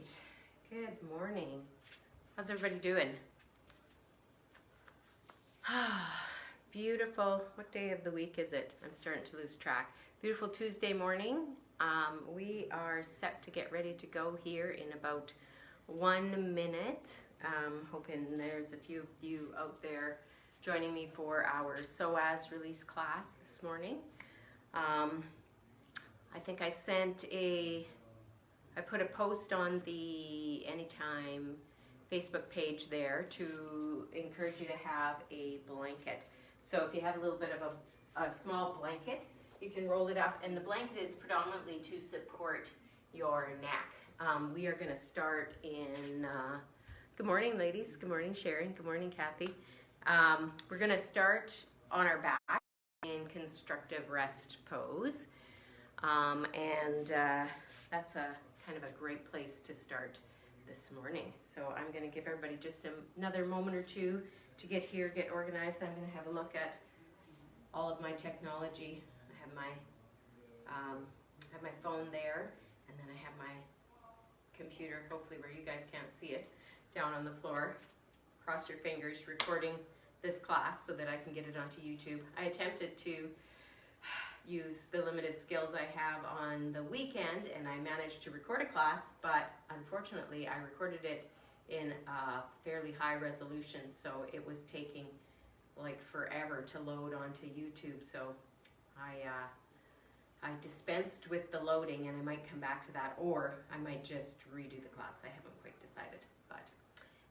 right. Good morning. How's everybody doing? Beautiful. What day of the week is it? I'm starting to lose track. Beautiful Tuesday morning. We are set to get ready to go here in about 1 minute. Hoping there's a few of you out there joining me for our Psoas Release class this morning. I think I put a post on the Anytime Facebook page there to encourage you to have a blanket. So if you have a little bit of a small blanket, you can roll it up, and the blanket is predominantly to support your neck. We are going to start in, good morning ladies, good morning Sharon, good morning Kathy. We're going to start on our back in constructive rest pose, and that's a kind of a great place to start this morning. So I'm going to give everybody just another moment or two to get here, get organized. I'm going to have a look at all of my technology. I have my phone there, and then I have my computer, hopefully where you guys can't see it, down on the floor. Cross your fingers, recording this class so that I can get it onto YouTube. I attempted to use the limited skills I have on the weekend, and I managed to record a class, but unfortunately I recorded it in a fairly high resolution, so it was taking like forever to load onto YouTube. So I dispensed with the loading, and I might come back to that, or I might just redo the class. I haven't quite decided, but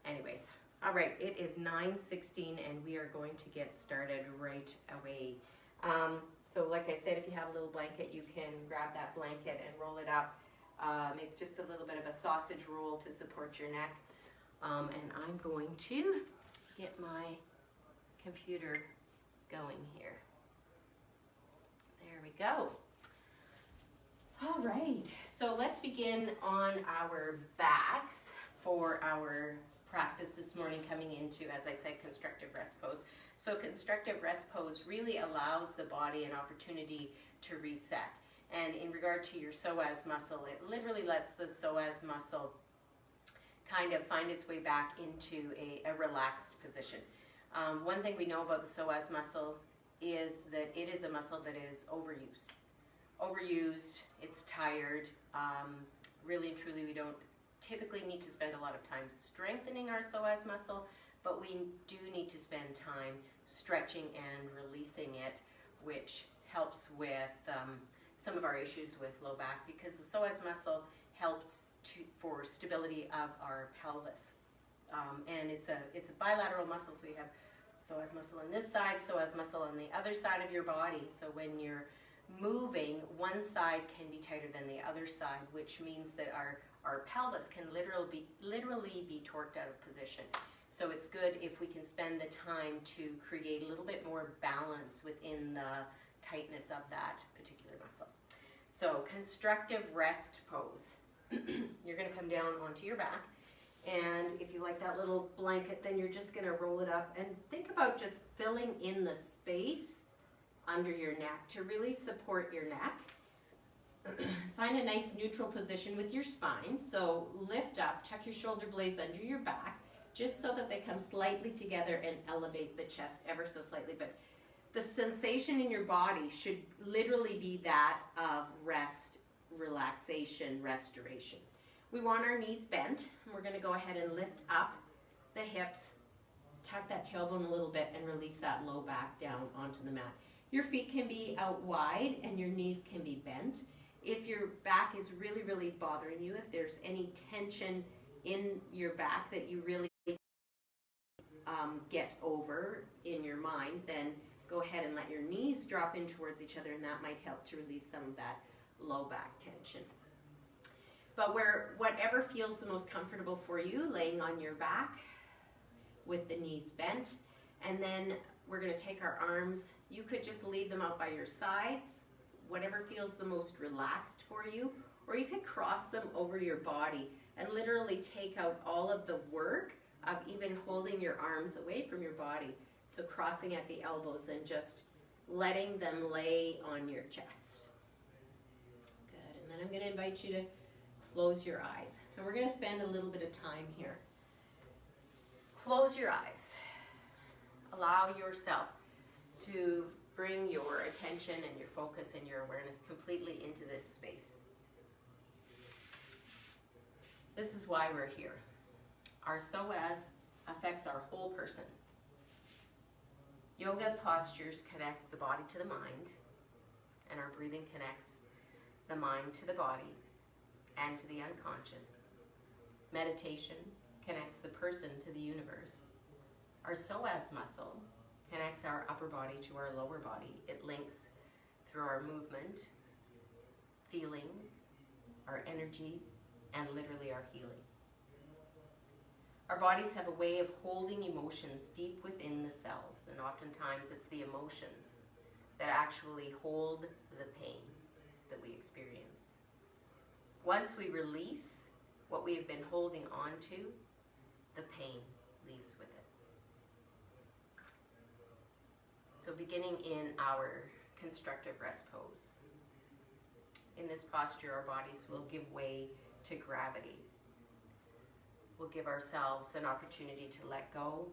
anyways. All right, it is 9:16 and we are going to get started right away. So like I said, if you have a little blanket, you can grab that blanket and roll it up. Make just a little bit of a sausage roll to support your neck. And I'm going to get my computer going here. There we go. All right, so let's begin on our backs for our practice this morning, coming into, as I said, constructive rest pose. So constructive rest pose really allows the body an opportunity to reset. And in regard to your psoas muscle, it literally lets the psoas muscle kind of find its way back into a relaxed position. One thing we know about the psoas muscle is that it is a muscle that is overused. Overused, it's tired. Really and truly, we don't typically need to spend a lot of time strengthening our psoas muscle, but we do need to spend time stretching and releasing it, which helps with some of our issues with low back, because the psoas muscle helps for stability of our pelvis. And it's a bilateral muscle, so you have psoas muscle on this side, psoas muscle on the other side of your body. So when you're moving, one side can be tighter than the other side, which means that our pelvis can literally be torqued out of position. So it's good if we can spend the time to create a little bit more balance within the tightness of that particular muscle. So constructive rest pose. You're going to come down onto your back, and if you like that little blanket, then you're just going to roll it up and think about just filling in the space under your neck to really support your neck. Find a nice neutral position with your spine. So lift up, tuck your shoulder blades under your back, just so that they come slightly together and elevate the chest ever so slightly. But the sensation in your body should literally be that of rest, relaxation, restoration. We want our knees bent. We're going to go ahead and lift up the hips, tuck that tailbone a little bit, and release that low back down onto the mat. Your feet can be out wide and your knees can be bent. If your back is really, really bothering you, if there's any tension in your back that you really get over in your mind, then go ahead and let your knees drop in towards each other, and that might help to release some of that low back tension. But whatever feels the most comfortable for you, laying on your back with the knees bent, and then we're going to take our arms. You could just leave them out by your sides, whatever feels the most relaxed for you, or you could cross them over your body and literally take out all of the work of even holding your arms away from your body. So crossing at the elbows and just letting them lay on your chest. Good, and then I'm going to invite you to close your eyes. And we're going to spend a little bit of time here. Close your eyes. Allow yourself to bring your attention and your focus and your awareness completely into this space. This is why we're here. Our Psoas affects our whole person. Yoga postures connect the body to the mind, and our breathing connects the mind to the body and to the unconscious. Meditation connects the person to the universe. Our psoas muscle connects our upper body to our lower body. It links through our movement, feelings, our energy, and literally our healing. Our bodies have a way of holding emotions deep within the cells, and oftentimes it's the emotions that actually hold the pain that we experience. Once we release what we have been holding on to, the pain leaves with it. So beginning in our constructive rest pose. In this posture, our bodies will give way to gravity. We'll give ourselves an opportunity to let go,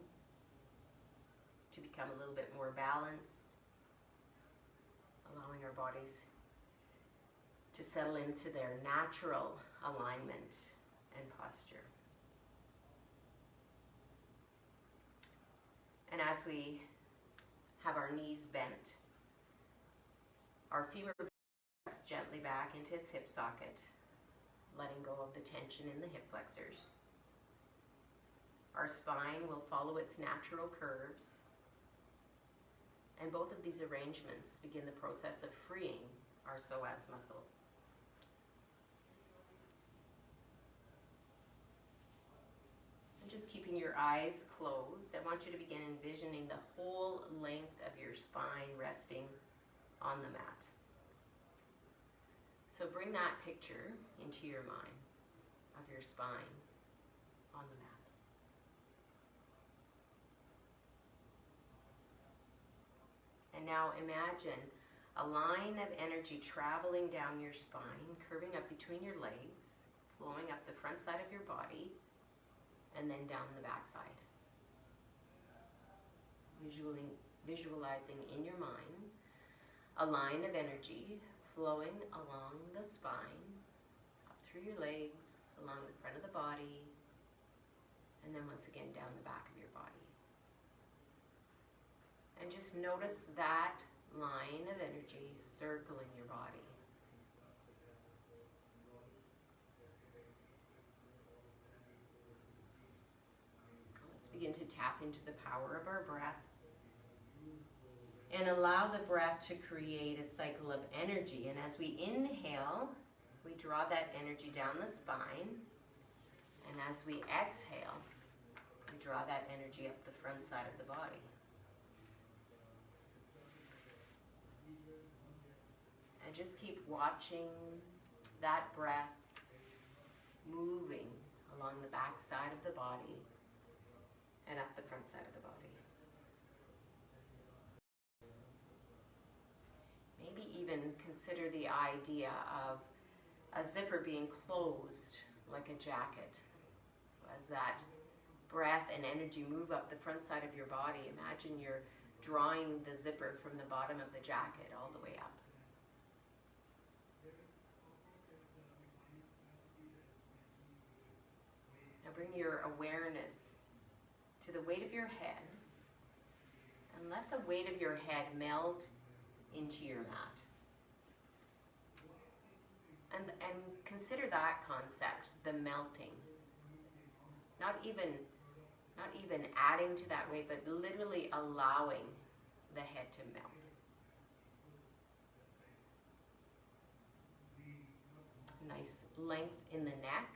to become a little bit more balanced, allowing our bodies to settle into their natural alignment and posture. And as we have our knees bent, our femur press gently back into its hip socket, letting go of the tension in the hip flexors. Our spine will follow its natural curves, and both of these arrangements begin the process of freeing our psoas muscle. And just keeping your eyes closed, I want you to begin envisioning the whole length of your spine resting on the mat. So bring that picture into your mind of your spine on the mat. And now imagine a line of energy traveling down your spine, curving up between your legs, flowing up the front side of your body, and then down the back side. Visualizing in your mind a line of energy flowing along the spine, up through your legs, along the front of the body, and then once again down the back of your body. And just notice that line of energy circling your body. Let's begin to tap into the power of our breath and allow the breath to create a cycle of energy. And as we inhale, we draw that energy down the spine. And as we exhale, we draw that energy up the front side of the body. And just keep watching that breath moving along the back side of the body and up the front side of the body. Maybe even consider the idea of a zipper being closed like a jacket. So as that breath and energy move up the front side of your body, imagine you're drawing the zipper from the bottom of the jacket all the way up. Now bring your awareness to the weight of your head and let the weight of your head melt into your mat. And consider that concept, the melting. Not even adding to that weight, but literally allowing the head to melt. Nice length in the neck.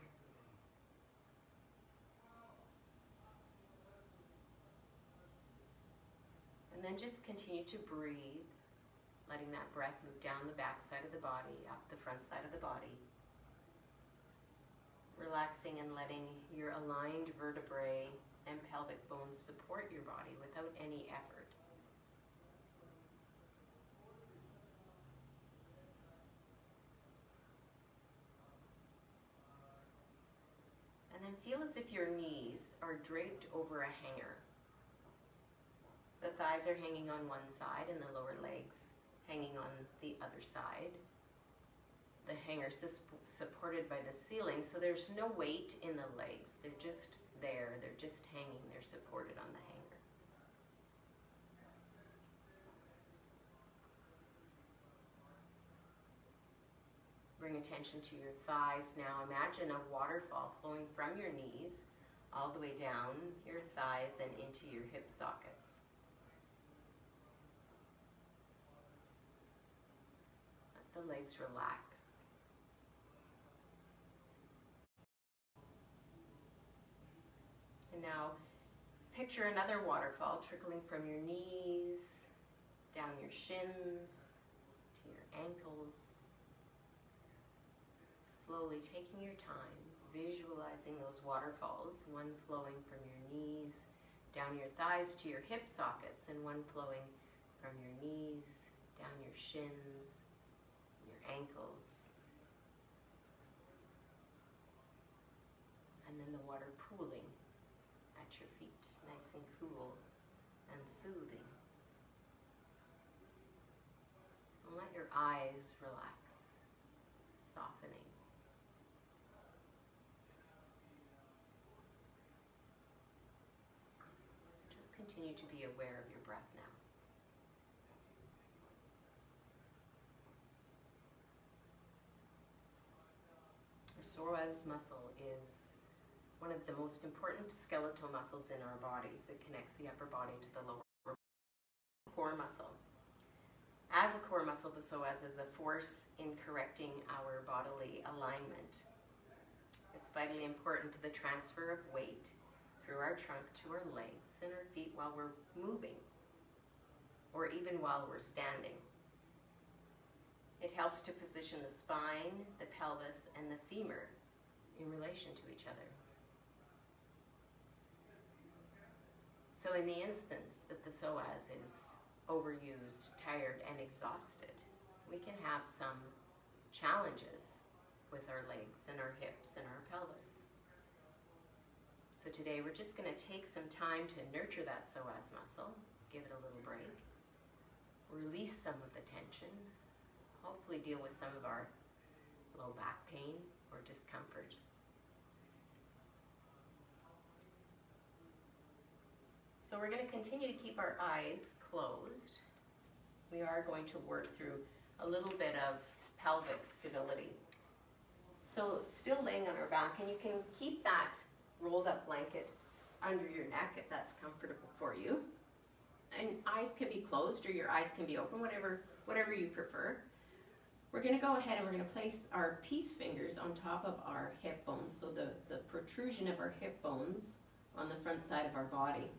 And then just continue to breathe, letting that breath move down the back side of the body, up the front side of the body. Relaxing and letting your aligned vertebrae and pelvic bones support your body without any effort. feel as if your knees are draped over a hanger. The thighs are hanging on one side and the lower legs hanging on the other side. The hanger is supported by the ceiling, so there's no weight in the legs. They're just there, they're just hanging, they're supported on the hanger. Bring attention to your thighs now. Imagine a waterfall flowing from your knees all the way down your thighs and into your hip sockets. Let the legs relax. And now picture another waterfall trickling from your knees, down your shins, to your ankles. Slowly taking your time, visualizing those waterfalls, one flowing from your knees, down your thighs to your hip sockets, and one flowing from your knees, down your shins, your ankles. And then the water pooling at your feet, nice and cool and soothing. And let your eyes relax, softening. Just continue to be aware of your breath now. The psoas muscle is one of the most important skeletal muscles in our bodies. It connects the upper body to the lower core muscle. As a core muscle, the psoas is a force in correcting our bodily alignment. It's vitally important to the transfer of weight through our trunk to our legs and our feet while we're moving, or even while we're standing. It helps to position the spine, the pelvis, and the femur in relation to each other. So in the instance that the psoas is overused, tired, and exhausted, we can have some challenges with our legs and our hips and our pelvis. So today we're just going to take some time to nurture that psoas muscle, give it a little break, release some of the tension, hopefully deal with some of our low back pain or discomfort. So we're going to continue to keep our eyes closed. We are going to work through a little bit of pelvic stability. So still laying on our back, and you can keep that rolled up blanket under your neck if that's comfortable for you. And eyes can be closed or your eyes can be open, whatever you prefer. We're going to go ahead and we're going to place our peace fingers on top of our hip bones, so the protrusion of our hip bones on the front side of our body.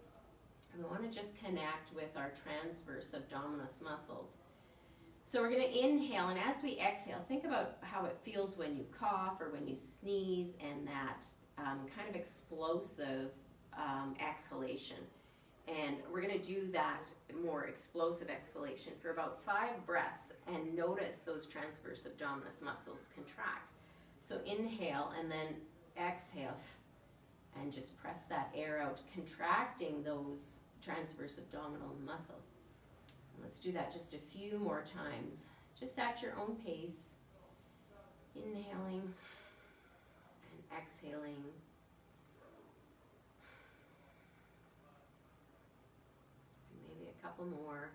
And we want to just connect with our transverse abdominis muscles. So we're going to inhale, and as we exhale, think about how it feels when you cough or when you sneeze, and that kind of explosive exhalation. And we're going to do that more explosive exhalation for about 5 breaths, and notice those transverse abdominis muscles contract. So inhale and then exhale, and just press that air out, contracting those transverse abdominal muscles. And let's do that just a few more times, just at your own pace. Inhaling and exhaling. And maybe a couple more.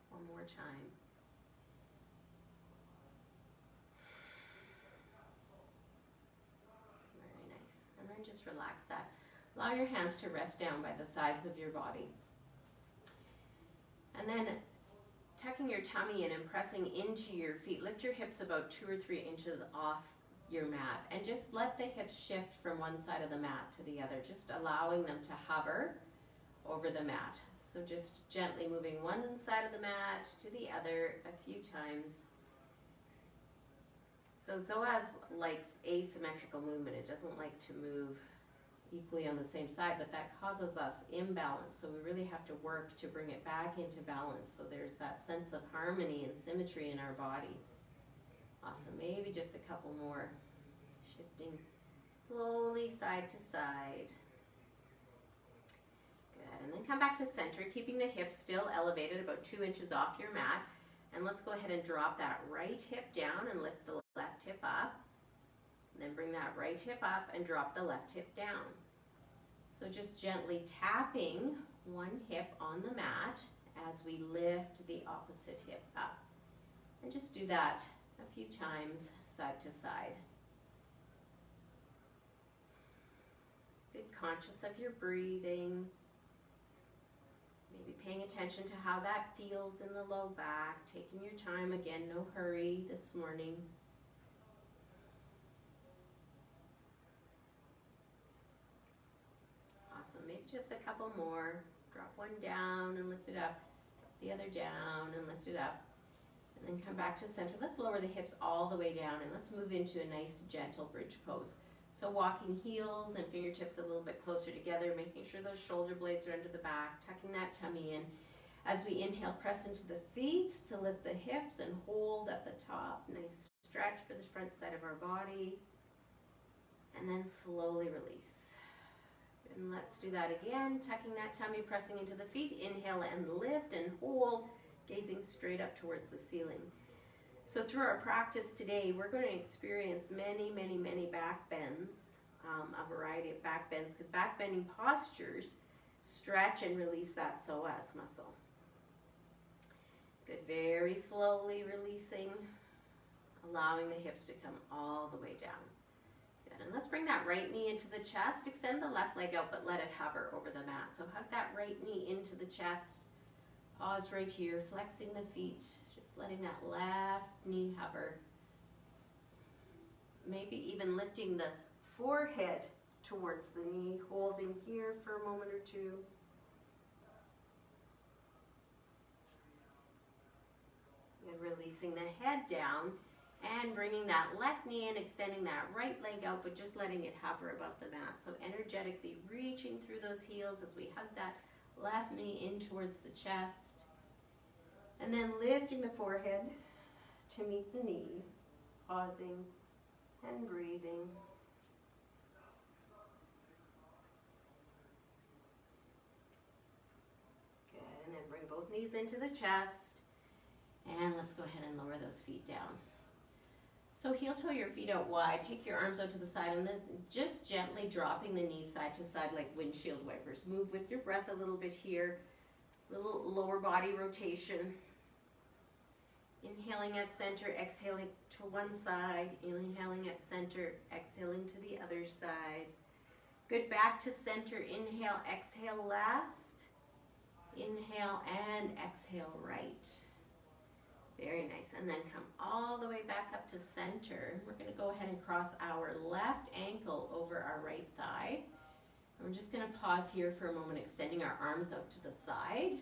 One more time. Just relax that. Allow your hands to rest down by the sides of your body. And then tucking your tummy in and pressing into your feet. Lift your hips about 2 or 3 inches off your mat, and just let the hips shift from one side of the mat to the other, just allowing them to hover over the mat. So just gently moving one side of the mat to the other a few times. So psoas likes asymmetrical movement. It doesn't like to move equally on the same side, but that causes us imbalance. So we really have to work to bring it back into balance. So there's that sense of harmony and symmetry in our body. Awesome. Maybe just a couple more. Shifting slowly side to side. Good. And then come back to center, keeping the hips still elevated about 2 inches off your mat. And let's go ahead and drop that right hip down and lift the left hip up. And then bring that right hip up and drop the left hip down. So just gently tapping one hip on the mat as we lift the opposite hip up. And just do that a few times side to side. Good, conscious of your breathing. Maybe paying attention to how that feels in the low back. Taking your time, again, no hurry this morning. Awesome, maybe just a couple more. Drop one down and lift it up. Drop the other down and lift it up. And then come back to center. Let's lower the hips all the way down and let's move into a nice gentle bridge pose. So walking heels and fingertips a little bit closer together, making sure those shoulder blades are under the back, tucking that tummy in. As we inhale, press into the feet to lift the hips and hold at the top. Nice stretch for the front side of our body. And then slowly release. And let's do that again, tucking that tummy, pressing into the feet. Inhale and lift and hold, gazing straight up towards the ceiling. So through our practice today, we're going to experience many, many, many back bends, a variety of back bends, because back bending postures stretch and release that psoas muscle. Good, very slowly releasing, allowing the hips to come all the way down. Good, and let's bring that right knee into the chest, extend the left leg out, but let it hover over the mat. So hug that right knee into the chest, pause right here, flexing the feet, letting that left knee hover. Maybe even lifting the forehead towards the knee, holding here for a moment or two. And releasing the head down and bringing that left knee in, extending that right leg out, but just letting it hover above the mat. So energetically reaching through those heels as we hug that left knee in towards the chest. And then lifting the forehead to meet the knee, pausing and breathing. Good, and then bring both knees into the chest. And let's go ahead and lower those feet down. So heel toe your feet out wide, take your arms out to the side, and then just gently dropping the knees side to side like windshield wipers. Move with your breath a little bit here, little lower body rotation. Inhaling at center, exhaling to one side, inhaling at center, exhaling to the other side. Good, back to center, inhale, exhale left, inhale and exhale right. Very nice, and then come all the way back up to center. We're going to go ahead and cross our left ankle over our right thigh. And we're just going to pause here for a moment, extending our arms out to the side.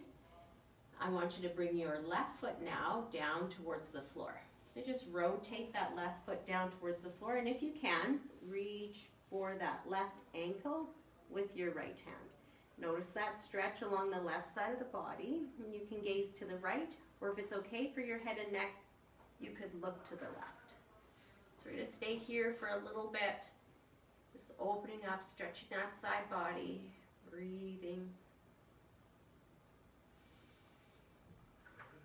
I want you to bring your left foot now down towards the floor. So just rotate that left foot down towards the floor, and if you can, reach for that left ankle with your right hand. Notice that stretch along the left side of the body, and you can gaze to the right, or if it's okay for your head and neck, you could look to the left. So we're going to stay here for a little bit, just opening up, stretching that side body, breathing.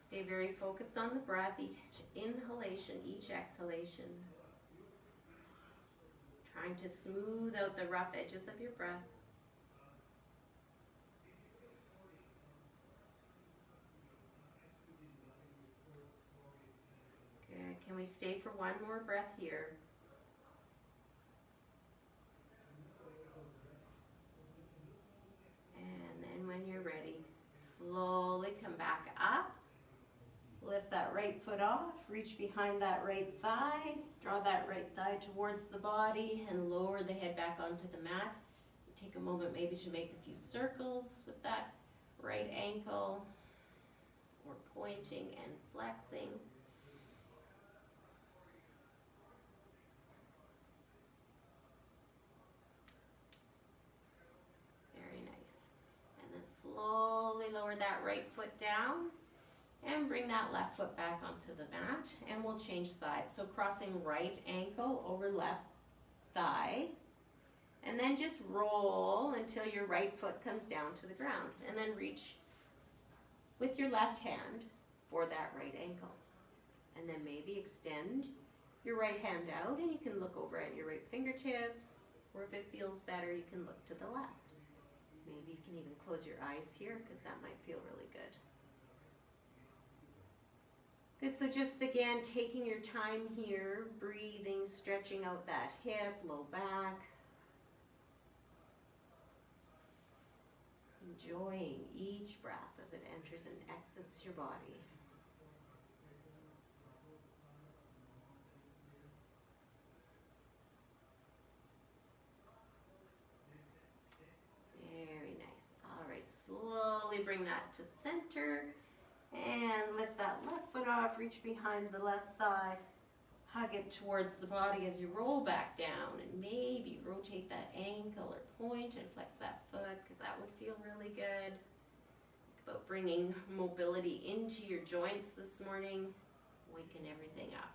Stay very focused on the breath, each inhalation, each exhalation. Trying to smooth out the rough edges of your breath. Good. Can we stay for one more breath here? And then when you're ready, slowly come back up. Lift that right foot off, reach behind that right thigh, draw that right thigh towards the body and lower the head back onto the mat. Take a moment maybe to make a few circles with that right ankle, or pointing and flexing. lower that right foot down and bring that left foot back onto the mat, and we'll change sides. So crossing right ankle over left thigh, and then just roll until your right foot comes down to the ground, and then reach with your left hand for that right ankle. And then maybe extend your right hand out, and you can look over at your right fingertips, or if it feels better, you can look to the left. Maybe you can even close your eyes here, because that might feel really good. Good, so just again, taking your time here, breathing, stretching out that hip, low back. Enjoying each breath as it enters and exits your body. Very nice. All right, slowly bring that to center and lift that left foot off, reach behind the left thigh, hug it towards the body as you roll back down, and maybe rotate that ankle or point and flex that foot, because that would feel really good. Think about bringing mobility into your joints this morning, waking everything up.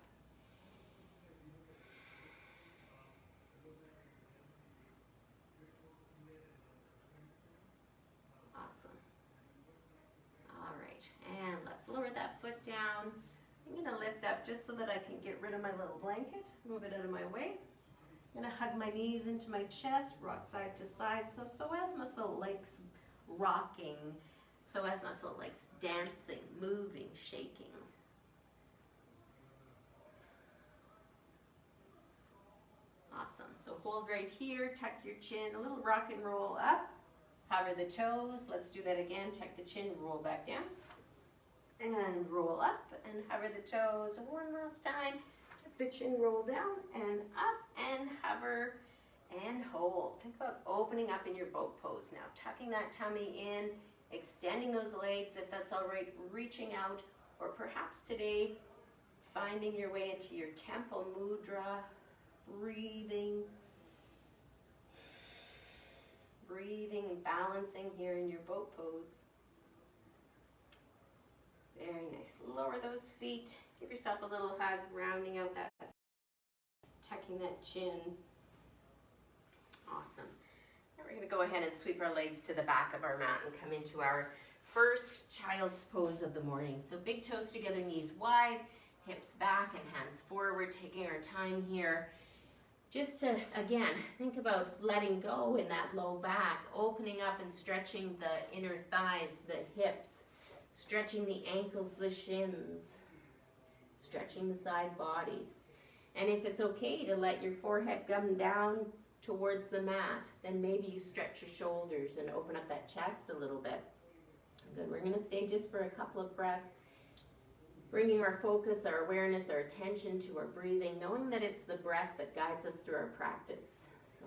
Awesome. All right, and let's lower that foot down. I'm going to lift up just so that I can get rid of my little blanket, move it out of my way. I'm going to hug my knees into my chest, rock side to side. So psoas muscle likes rocking. Psoas muscle likes dancing, moving, shaking. Awesome. So hold right here, tuck your chin, a little rock and roll up. Hover the toes. Let's do that again. Tuck the chin, roll back down. And roll up and hover the toes. One last time. Tuck the chin, roll down and up and hover and hold. Think about opening up in your boat pose now. Tucking that tummy in, extending those legs if that's all right, reaching out, or perhaps today finding your way into your temple mudra, breathing and balancing here in your boat pose. Very nice. Lower those feet. Give yourself a little hug, rounding out that, tucking that chin. Awesome. Now we're going to go ahead and sweep our legs to the back of our mat and come into our first child's pose of the morning. So big toes together, knees wide, hips back and hands forward, taking our time here. Just to, again, think about letting go in that low back, opening up and stretching the inner thighs, the hips, stretching the ankles, the shins, stretching the side bodies. And if it's okay to let your forehead come down towards the mat, then maybe you stretch your shoulders and open up that chest a little bit. Good, we're going to stay just for a couple of breaths, bringing our focus, our awareness, our attention to our breathing, knowing that it's the breath that guides us through our practice. So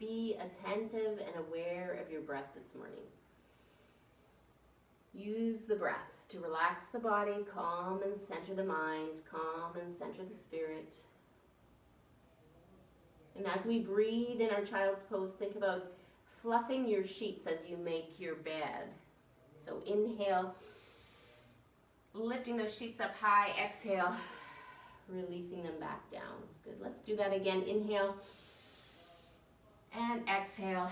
be attentive and aware of your breath this morning. Use the breath to relax the body, calm and center the mind, calm and center the spirit. And as we breathe in our child's pose, think about fluffing your sheets as you make your bed. So inhale, lifting those sheets up high, exhale, releasing them back down. Good, let's do that again. Inhale and exhale.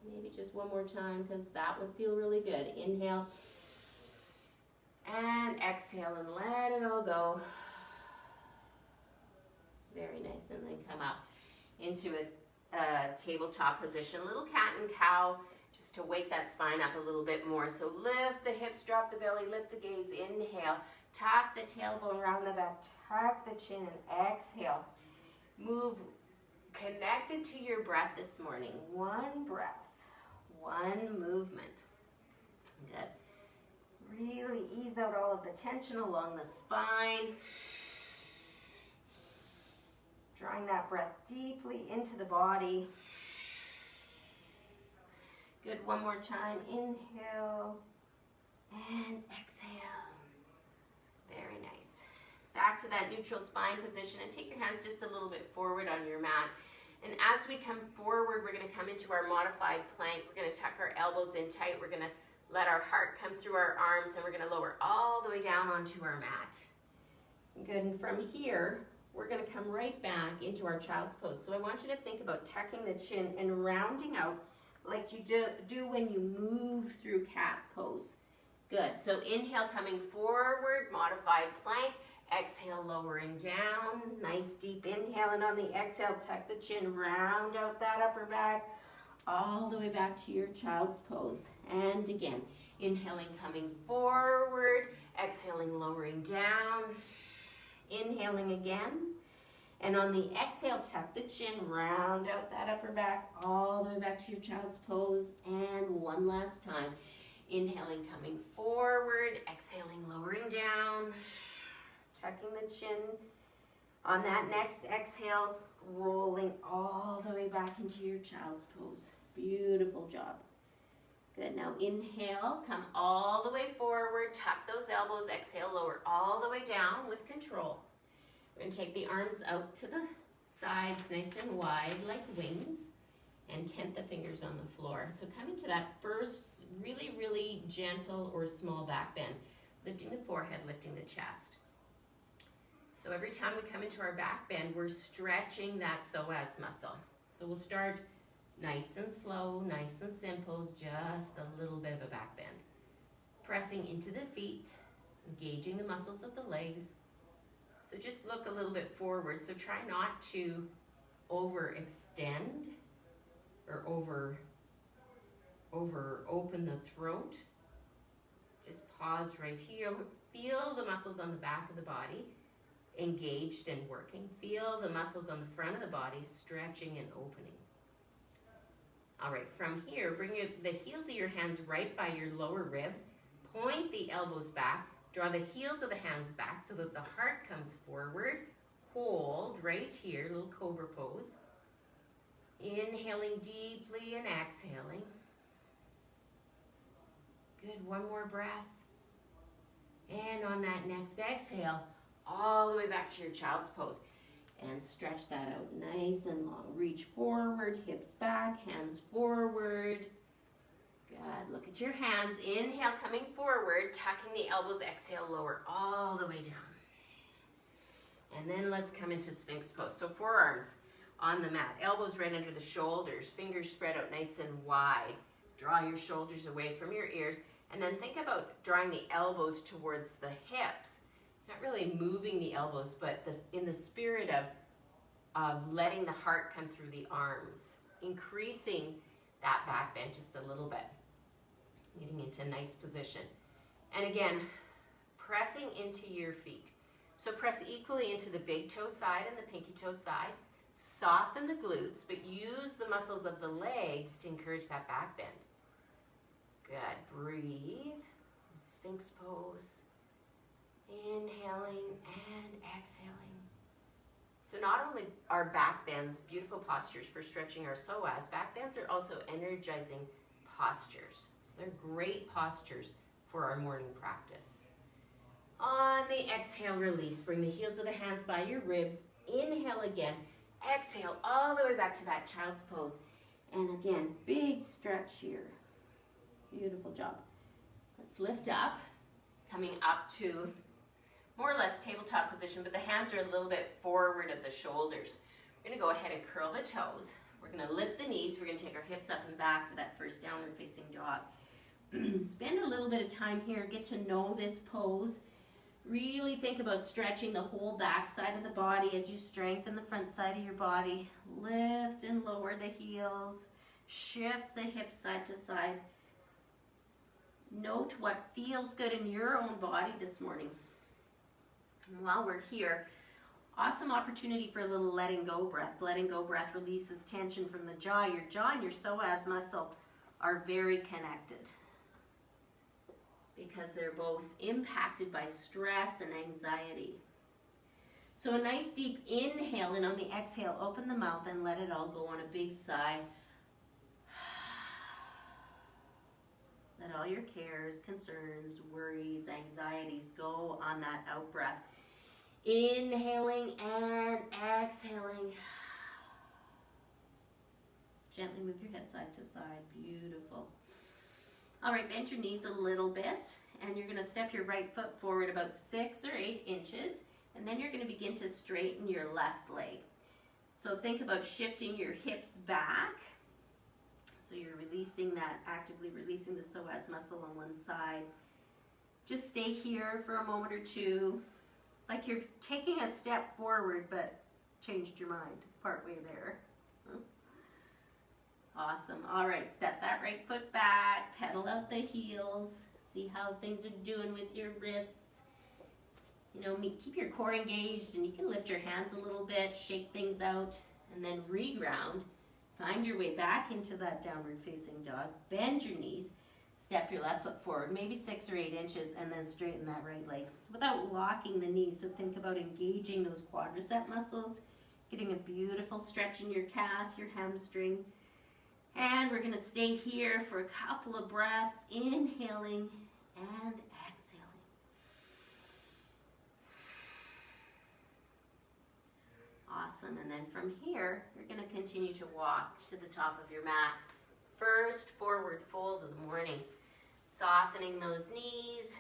Maybe just one more time, because that would feel really good. Inhale and exhale and let it all go. Very nice. And then come up into a tabletop position, little cat and cow, just to wake that spine up a little bit more. So lift the hips, drop the belly, lift the gaze. Inhale, tuck the tailbone around the back, tuck the chin, and exhale. Move connected to your breath this morning. One breath. One movement. Good. Really ease out all of the tension along the spine. Drawing that breath deeply into the body. Good. One more time. Inhale and exhale. Very nice. Back to that neutral spine position, and take your hands just a little bit forward on your mat. And as we come forward, we're going to come into our modified plank. We're going to tuck our elbows in tight. We're going to Let our heart come through our arms, and we're going to lower all the way down onto our mat. Good, and from here, we're going to come right back into our child's pose. So I want you to think about tucking the chin and rounding out like you do when you move through cat pose. Good, so inhale, coming forward, modified plank. Exhale, lowering down. Nice deep inhale, and on the exhale, tuck the chin, round out that upper back, all the way back to your child's pose. And again, inhaling, coming forward, exhaling, lowering down, inhaling again, and on the exhale, tuck the chin, round out that upper back, all the way back to your child's pose. And one last time, inhaling, coming forward, exhaling, lowering down, tucking the chin. On that next exhale, rolling all the way back into your child's pose. Beautiful job. Good, now inhale, come all the way forward, tuck those elbows, exhale, lower all the way down with control. We're going to take the arms out to the sides, nice and wide like wings, and tent the fingers on the floor. So come into that first really, really gentle or small back bend, lifting the forehead, lifting the chest. So every time we come into our back bend, we're stretching that psoas muscle. So we'll start nice and slow, nice and simple, just a little bit of a back bend. Pressing into the feet, engaging the muscles of the legs. So just look a little bit forward. So try not to overextend or over open the throat. Just pause right here. Feel the muscles on the back of the body engaged and working. Feel the muscles on the front of the body stretching and opening. All right, from here, bring the heels of your hands right by your lower ribs. Point the elbows back. Draw the heels of the hands back so that the heart comes forward. Hold right here, little cobra pose. Inhaling deeply and exhaling. Good, one more breath. And on that next exhale, all the way back to your child's pose. And stretch that out nice and long. Reach forward, hips back, hands forward. Good, look at your hands. Inhale, coming forward, tucking the elbows, exhale, lower all the way down. And then let's come into Sphinx pose. So forearms on the mat, elbows right under the shoulders, fingers spread out nice and wide. Draw your shoulders away from your ears, and then think about drawing the elbows towards the hips. Not really moving the elbows, but in the spirit of letting the heart come through the arms, increasing that back bend just a little bit, getting into a nice position. And again, pressing into your feet. So press equally into the big toe side and the pinky toe side. Soften the glutes, but use the muscles of the legs to encourage that back bend. Good, breathe, Sphinx pose. Inhaling and exhaling. So not only are back bends beautiful postures for stretching our psoas, back bends are also energizing postures. So they're great postures for our morning practice. On the exhale, release. Bring the heels of the hands by your ribs. Inhale again. Exhale all the way back to that child's pose. And again, big stretch here. Beautiful job. Let's lift up, coming up to more or less tabletop position, but the hands are a little bit forward of the shoulders. We're going to go ahead and curl the toes. We're going to lift the knees. We're going to take our hips up and back for that first downward facing dog. Spend a little bit of time here. Get to know this pose. Really think about stretching the whole back side of the body as you strengthen the front side of your body. Lift and lower the heels. Shift the hips side to side. Note what feels good in your own body this morning. And while we're here, awesome opportunity for a little letting go breath. Letting go breath releases tension from the jaw. Your jaw and your psoas muscle are very connected because they're both impacted by stress and anxiety. So a nice deep inhale, and on the exhale, open the mouth and let it all go on a big sigh. Let all your cares, concerns, worries, anxieties go on that out breath. Inhaling and exhaling. Gently move your head side to side. Beautiful. All right, bend your knees a little bit, and you're gonna step your right foot forward about 6 or 8 inches, and then you're gonna begin to straighten your left leg. So think about shifting your hips back. So you're releasing that, actively releasing the psoas muscle on one side. Just stay here for a moment or two, like you're taking a step forward, but changed your mind partway there. Awesome. All right, step that right foot back, pedal out the heels, see how things are doing with your wrists. You know, keep your core engaged, and you can lift your hands a little bit, shake things out, and then reground. Find your way back into that downward facing dog. Bend your knees, step your left foot forward, maybe 6 or 8 inches, and then straighten that right leg without locking the knees. So think about engaging those quadricep muscles, getting a beautiful stretch in your calf, your hamstring. And we're going to stay here for a couple of breaths, inhaling and exhaling. Awesome. And then from here, you're going to continue to walk to the top of your mat. First forward fold of the morning. Softening those knees,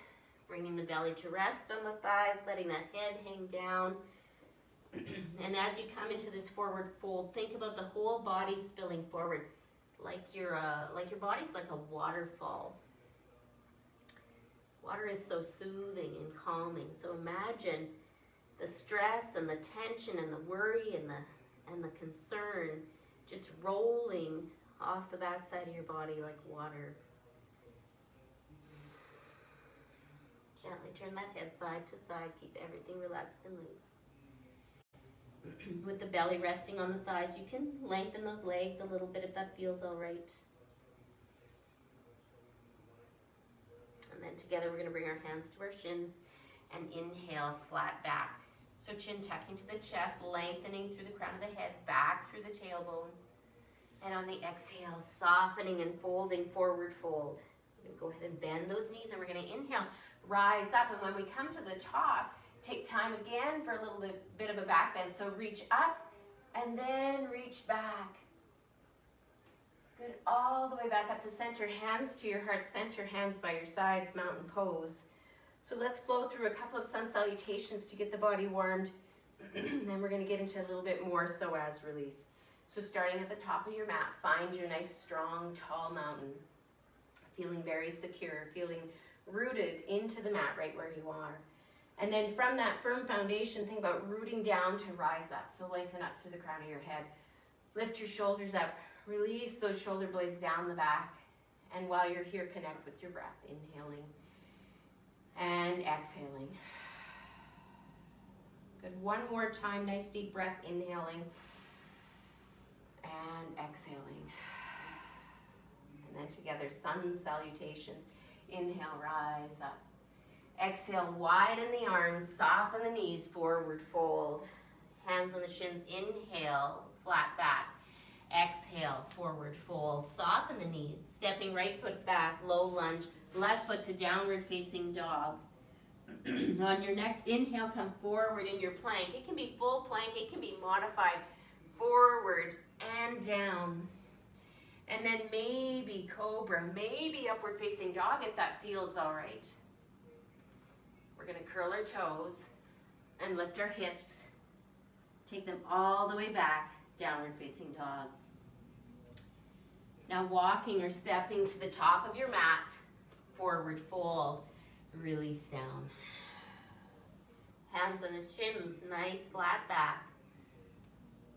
bringing the belly to rest on the thighs, letting that head hang down. And as you come into this forward fold, think about the whole body spilling forward. Like your body's like a waterfall. Water is so soothing and calming. So imagine the stress and the tension and the worry and the concern just rolling off the backside of your body like water. Gently turn that head side to side. Keep everything relaxed and loose. With the belly resting on the thighs, you can lengthen those legs a little bit if that feels all right. And then together we're going to bring our hands to our shins and inhale, flat back. So chin tucking to the chest, lengthening through the crown of the head, back through the tailbone. And on the exhale, softening and folding, forward fold. We're going to go ahead and bend those knees, and we're going to inhale, rise up. And when we come to the top, take time again for a little bit of a back bend. So reach up and then reach back. Good, all the way back up to center. Hands to your heart center, hands by your sides, mountain pose. So let's flow through a couple of sun salutations to get the body warmed. Then we're going to get into a little bit more psoas release. So starting at the top of your mat, find your nice, strong, tall mountain. Feeling very secure, feeling rooted into the mat right where you are. And then from that firm foundation, think about rooting down to rise up. So lengthen up through the crown of your head. Lift your shoulders up. Release those shoulder blades down the back. And while you're here, connect with your breath. Inhaling and exhaling. Good. One more time. Nice deep breath. Inhaling and exhaling. And then together, sun salutations. Inhale, rise up. Exhale, widen the arms, soften the knees, forward fold. Hands on the shins, inhale, flat back. Exhale, forward fold. Soften the knees, stepping right foot back, low lunge, left foot to downward facing dog. On your next inhale, come forward in your plank. It can be full plank, it can be modified. Forward and down. And then maybe cobra, maybe upward facing dog if that feels all right. We're going to curl our toes and lift our hips. Take them all the way back, downward facing dog. Now walking or stepping to the top of your mat, forward fold, release down. Hands on the shins, nice flat back.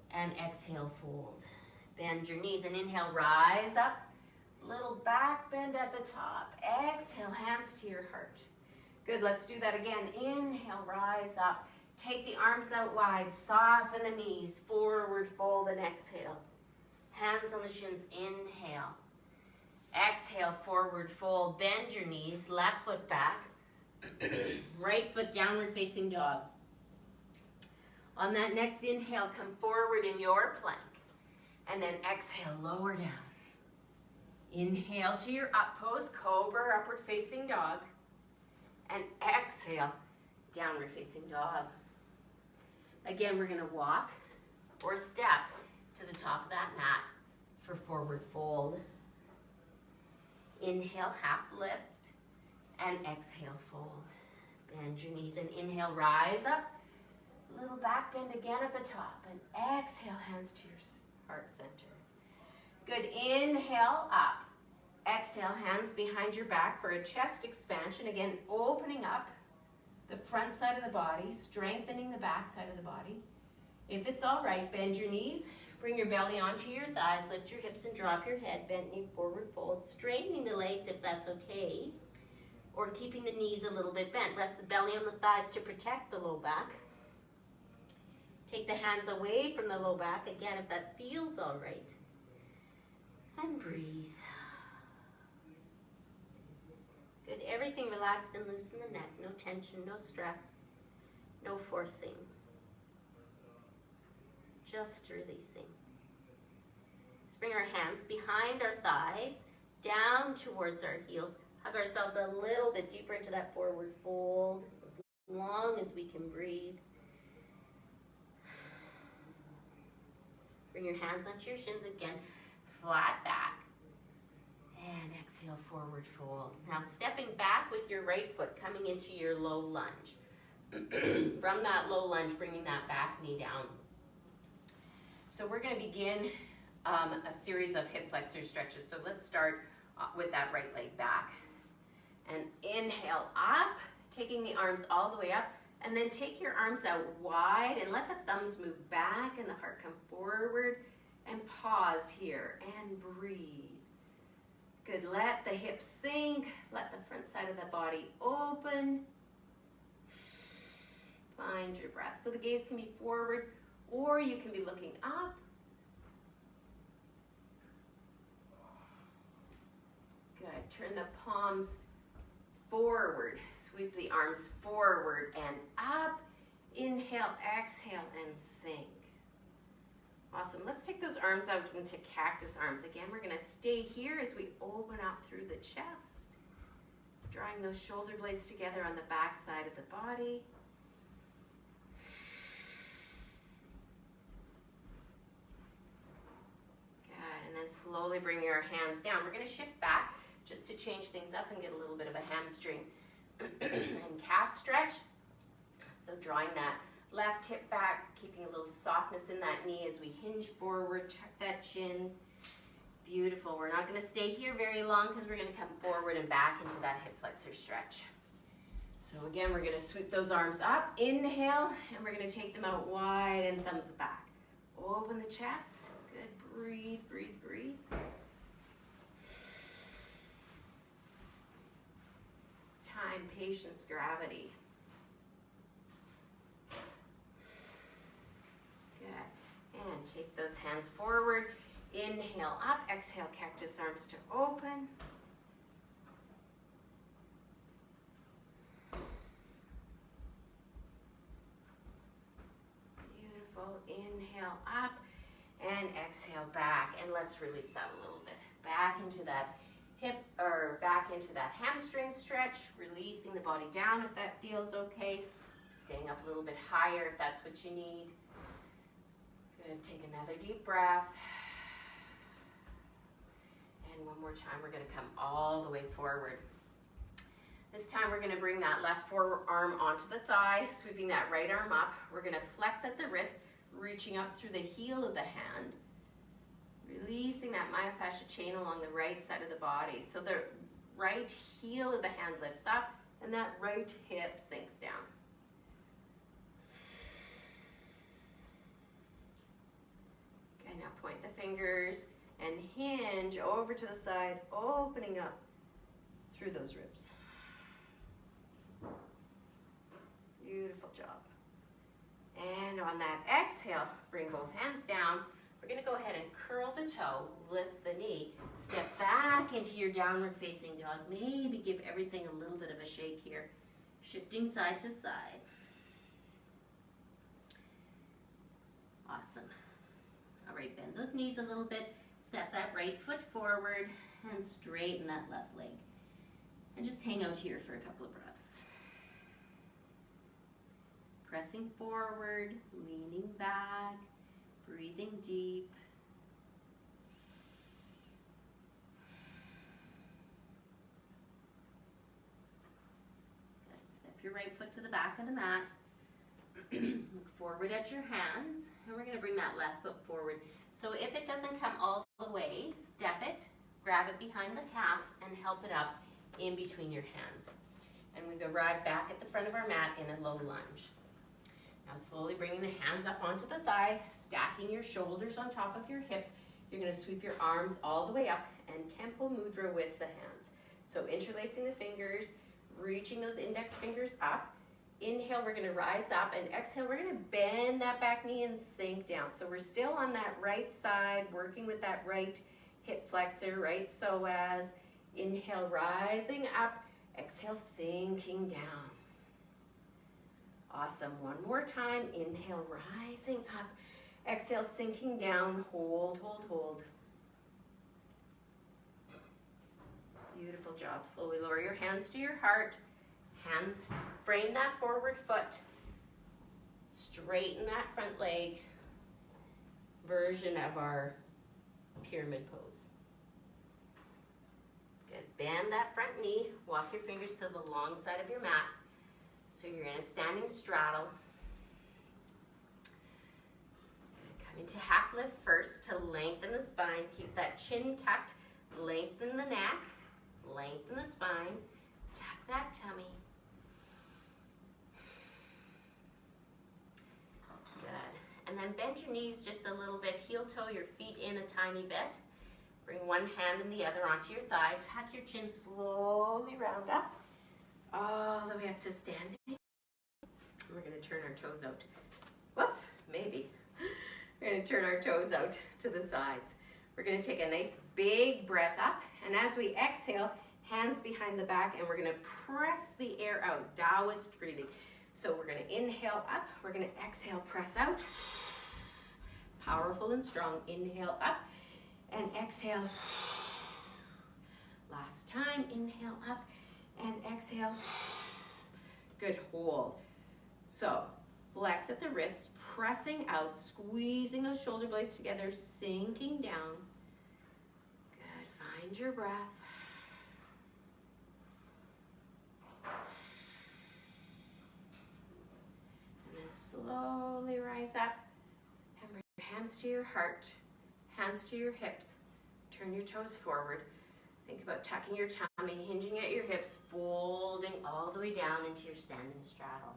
And exhale, fold. Bend your knees and inhale, rise up. Little back bend at the top. Exhale, hands to your heart. Good, let's do that again. Inhale, rise up. Take the arms out wide, soften the knees, forward fold and exhale. Hands on the shins, inhale. Exhale, forward fold, bend your knees, left foot back. Right foot downward facing dog. On that next inhale, come forward in your plank. And then exhale, lower down. Inhale to your up pose, cobra, upward facing dog. And exhale, downward facing dog. Again, we're going to walk or step to the top of that mat for forward fold. Inhale, half lift, and exhale, fold. Bend your knees and inhale, rise up. Little back bend again at the top, and exhale, hands to your heart center. Good, inhale, up. Exhale, hands behind your back for a chest expansion. Again, opening up the front side of the body, strengthening the back side of the body. If it's all right, bend your knees, bring your belly onto your thighs, lift your hips and drop your head, bent knee forward fold, straightening the legs if that's okay, or keeping the knees a little bit bent. Rest the belly on the thighs to protect the low back. Take the hands away from the low back, again, if that feels all right. And breathe. Good, everything relaxed and loose in the neck. No tension, no stress, no forcing. Just releasing. Let's bring our hands behind our thighs, down towards our heels. Hug ourselves a little bit deeper into that forward fold, as long as we can breathe. Bring your hands onto your shins again, flat back. And exhale, forward fold. Now stepping back with your right foot, coming into your low lunge. From that low lunge, bringing that back knee down. So we're going to begin a series of hip flexor stretches. So let's start with that right leg back. And inhale up, taking the arms all the way up. And then take your arms out wide and let the thumbs move back and the heart come forward. And pause here and breathe. Good, let the hips sink. Let the front side of the body open. Find your breath. So the gaze can be forward or you can be looking up. Good, turn the palms forward. Sweep the arms forward and up. Inhale, exhale, and sink. Awesome. Let's take those arms out into cactus arms. Again, we're going to stay here as we open up through the chest. Drawing those shoulder blades together on the back side of the body. Good. And then slowly bring your hands down. We're going to shift back just to change things up and get a little bit of a hamstring and calf stretch. So drawing that left hip back, keeping a little softness in that knee as we hinge forward, tuck that chin. Beautiful. We're not going to stay here very long because we're going to come forward and back into that hip flexor stretch. So again, we're going to sweep those arms up, inhale, and we're going to take them out wide and thumbs back. Open the chest. Good. Breathe, breathe, breathe. Time, patience, gravity. Good. And take those hands forward. Inhale up. Exhale, cactus arms to open. Beautiful. Inhale up and exhale back. And let's release that a little bit. Back into that hip or back into that hamstring stretch. Releasing the body down if that feels okay. Staying up a little bit higher if that's what you need. Good. Take another deep breath. And one more time, we're going to come all the way forward. This time we're going to bring that left forearm onto the thigh, sweeping that right arm up. We're going to flex at the wrist, reaching up through the heel of the hand, releasing that myofascial chain along the right side of the body. So the right heel of the hand lifts up, and that right hip sinks down. Okay, now point the fingers and hinge over to the side, opening up through those ribs. Beautiful job. And on that exhale, bring both hands down. We're going to go ahead and curl the toe, lift the knee, step back into your downward facing dog. Maybe give everything a little bit of a shake here. Shifting side to side. Awesome. All right, bend those knees a little bit. Step that right foot forward and straighten that left leg. And just hang out here for a couple of breaths. Pressing forward, leaning back, breathing deep. your right foot to the back of the mat. Look forward at your hands, and we're going to bring that left foot forward. So if it doesn't come all the way, step it, grab it behind the calf, and help it up in between your hands. And we've arrived back at the front of our mat in a low lunge. Now slowly bringing the hands up onto the thigh, stacking your shoulders on top of your hips. You're going to sweep your arms all the way up and temple mudra with the hands. So interlacing the fingers, reaching those index fingers up. Inhale, we're going to rise up, and exhale, we're going to bend that back knee and sink down. So we're still on that right side, working with that right hip flexor, right psoas. Inhale, rising up. Exhale, sinking down. Awesome. One more time. Inhale, rising up. Exhale, sinking down. Hold, hold, hold. Beautiful job. Slowly lower your hands to your heart. Hands frame that forward foot. Straighten that front leg. Version of our pyramid pose. Good. Bend that front knee. Walk your fingers to the long side of your mat. So you're in a standing straddle. Come into half lift first to lengthen the spine. Keep that chin tucked. Lengthen the neck. Lengthen the spine. Tuck that tummy. Good. And then bend your knees just a little bit. Heel toe your feet in a tiny bit. Bring one hand and the other onto your thigh. Tuck your chin slowly round up. All the way up to standing. We're going to turn our toes out. Whoops, maybe. We're going to turn our toes out to the sides. We're going to take a nice big breath up. And as we exhale, hands behind the back, and we're going to press the air out. Taoist breathing. So we're going to inhale up. We're going to exhale, press out. Powerful and strong. Inhale up and exhale. Last time, inhale up and exhale. Good, hold. So flex at the wrists, pressing out, squeezing those shoulder blades together, sinking down. Good, find your breath. And then slowly rise up and bring your hands to your heart, hands to your hips. Turn your toes forward. Think about tucking your tummy, hinging at your hips, folding all the way down into your standing straddle.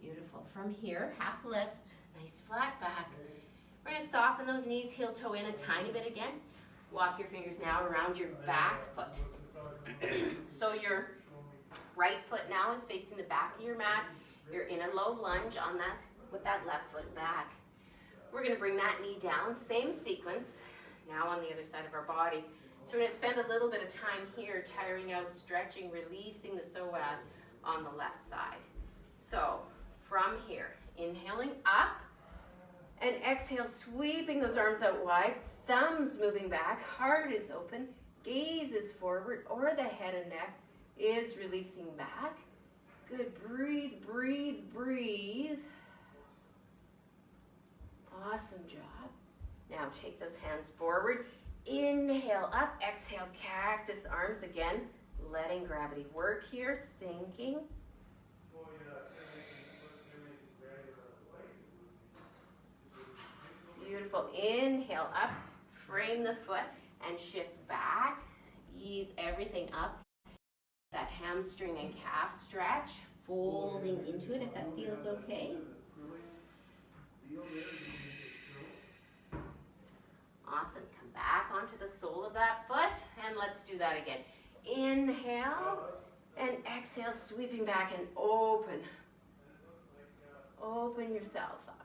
Beautiful. From here, half lift, nice flat back. We're going to soften those knees, heel toe in a tiny bit again. Walk your fingers now around your back foot. So your right foot now is facing the back of your mat. You're in a low lunge on that with that left foot back. We're going to bring that knee down, same sequence, now on the other side of our body. So we're going to spend a little bit of time here, tiring out, stretching, releasing the psoas on the left side. So from here, inhaling up and exhale, sweeping those arms out wide, thumbs moving back, heart is open, gaze is forward, or the head and neck is releasing back. Good, breathe, breathe, breathe. Awesome job. Now take those hands forward. Inhale up, exhale, cactus arms again, letting gravity work here, sinking. Beautiful. Inhale up, frame the foot and shift back. Ease everything up. That hamstring and calf stretch, folding into it if that feels okay. Awesome. Come back onto the sole of that foot, and let's do that again. Inhale, and exhale, sweeping back and open. Open yourself up.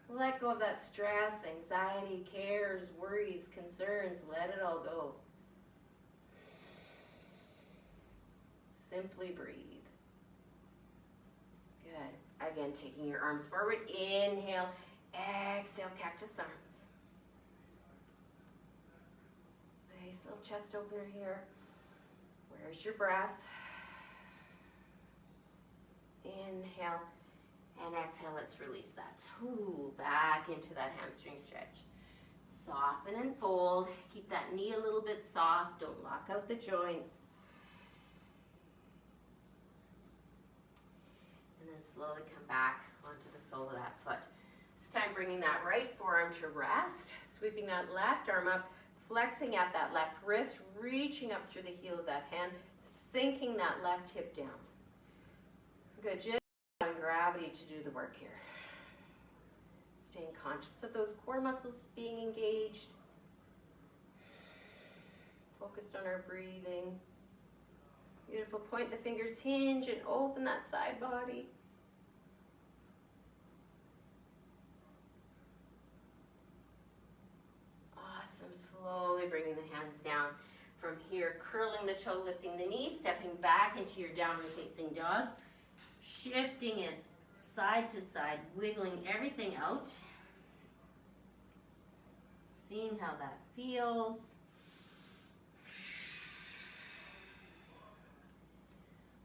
Let go of that stress, anxiety, cares, worries, concerns. Let it all go. Simply breathe. Good. Again, taking your arms forward. Inhale, exhale, cactus arms. Nice little chest opener here. Where's your breath? Inhale and exhale. Let's release that. Ooh, back into that hamstring stretch. Soften and fold. Keep that knee a little bit soft. Don't lock out the joints. then slowly come back onto the sole of that foot. This time bringing that right forearm to rest, sweeping that left arm up, flexing at that left wrist, reaching up through the heel of that hand, sinking that left hip down. Good, just allowing gravity to do the work here. Staying conscious of those core muscles being engaged. Focused on our breathing. Beautiful, point the fingers, hinge and open that side body. Awesome, slowly bringing the hands down. From here, curling the toe, lifting the knee, stepping back into your downward facing dog. Shifting it side to side, wiggling everything out. Seeing how that feels.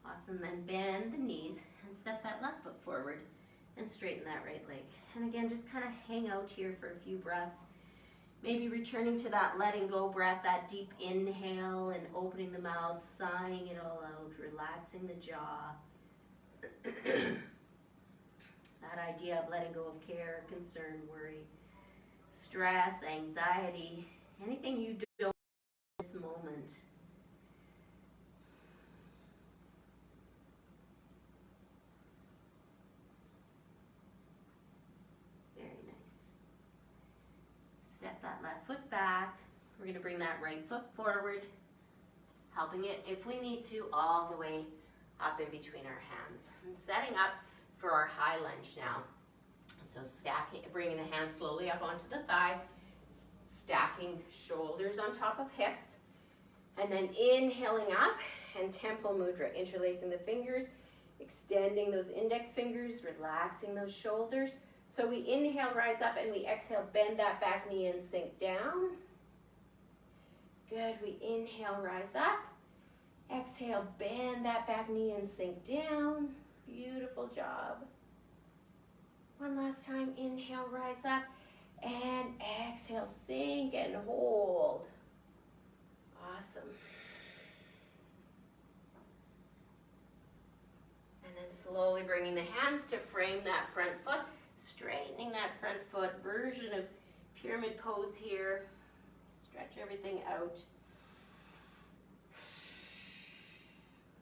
Awesome, then bend the knees and step that left foot forward and straighten that right leg. And again, just kind of hang out here for a few breaths. Maybe returning to that letting go breath, that deep inhale and opening the mouth, sighing it all out, relaxing the jaw. That idea of letting go of care, concern, worry, stress, anxiety, anything you don't in this moment. Very nice. Step that left foot back. We're going to bring that right foot forward, helping it, if we need to, all the way up in between our hands. And setting up for our high lunge now. So stacking, bringing the hands slowly up onto the thighs, stacking shoulders on top of hips, and then inhaling up and temple mudra, interlacing the fingers, extending those index fingers, relaxing those shoulders. So we inhale, rise up, and we exhale, bend that back knee and sink down. Good, we inhale, rise up. Exhale, bend that back knee and sink down. Beautiful job. One last time, inhale, rise up, and exhale, sink and hold. Awesome. And then slowly bringing the hands to frame that front foot, straightening that front foot, version of pyramid pose here. Stretch everything out.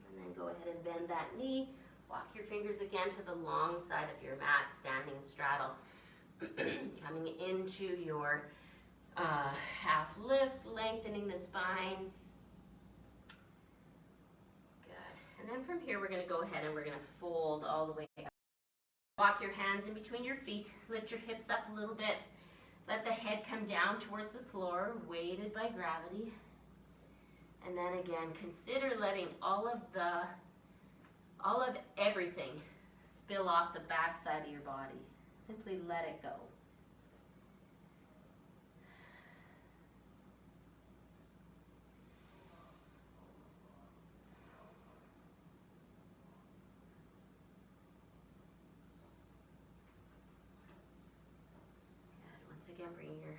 And then go ahead and bend that knee. Walk your fingers again to the long side of your mat, standing straddle. Coming into your half lift, lengthening the spine. Good. And then from here, we're going to go ahead and we're going to fold all the way up. Walk your hands in between your feet. Lift your hips up a little bit. Let the head come down towards the floor, weighted by gravity. And then again, consider letting all of everything spill off the back side of your body. Simply let it go. Good. Once again, bring your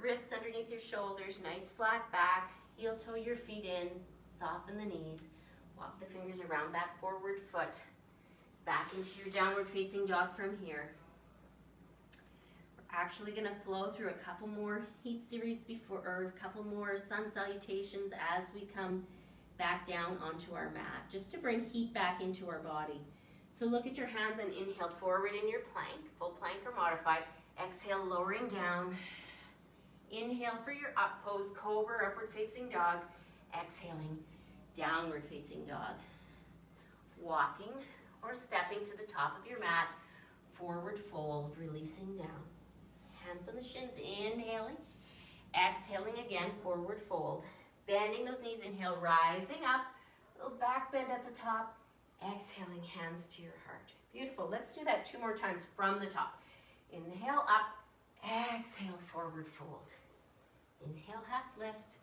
wrists underneath your shoulders, nice flat back, heel toe your feet in, soften the knees. Walk the fingers around that forward foot, back into your downward facing dog from here. We're actually going to flow through a couple more heat series before, or a couple more sun salutations as we come back down onto our mat, just to bring heat back into our body. So look at your hands and inhale forward in your plank, full plank or modified. Exhale, lowering down. Inhale for your up pose, cobra, upward facing dog. Exhaling, downward facing dog. Walking or stepping to the top of your mat, forward fold, releasing down. Hands on the shins, inhaling. Exhaling again, forward fold. Bending those knees, inhale, rising up. Little back bend at the top. Exhaling, hands to your heart. Beautiful. Let's do that 2 more times from the top. Inhale up. Exhale, forward fold. Inhale, half lift.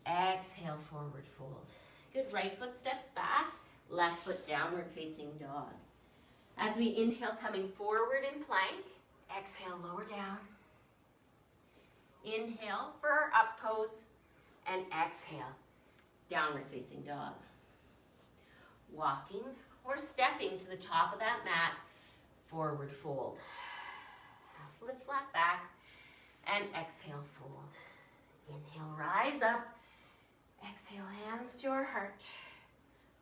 Exhale, forward fold. Good, right foot steps back, left foot downward facing dog. As we inhale, coming forward in plank, exhale, lower down. Inhale for our up pose, and exhale, downward facing dog. Walking or stepping to the top of that mat, forward fold. Half lift, flat back, and exhale, fold. Inhale, rise up. Exhale, hands to our heart.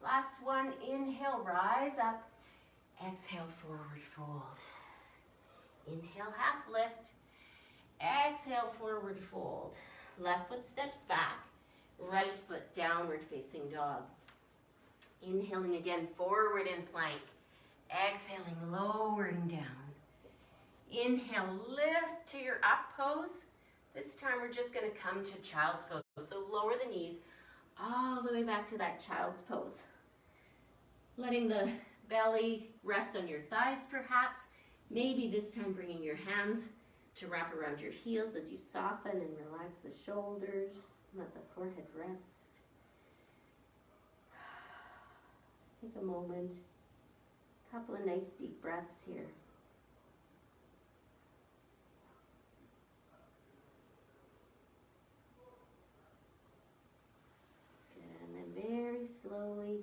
Last one, inhale, rise up. Exhale, forward fold. Inhale, half lift. Exhale, forward fold. Left foot steps back. Right foot downward facing dog. Inhaling again, forward in plank. Exhaling, lowering down. Inhale, lift to your up pose. This time we're just going to come to child's pose. So lower the knees all the way back to that child's pose. Letting the belly rest on your thighs perhaps. Maybe this time bringing your hands to wrap around your heels as you soften and relax the shoulders. Let the forehead rest. Just take a moment. A couple of nice deep breaths here. Very slowly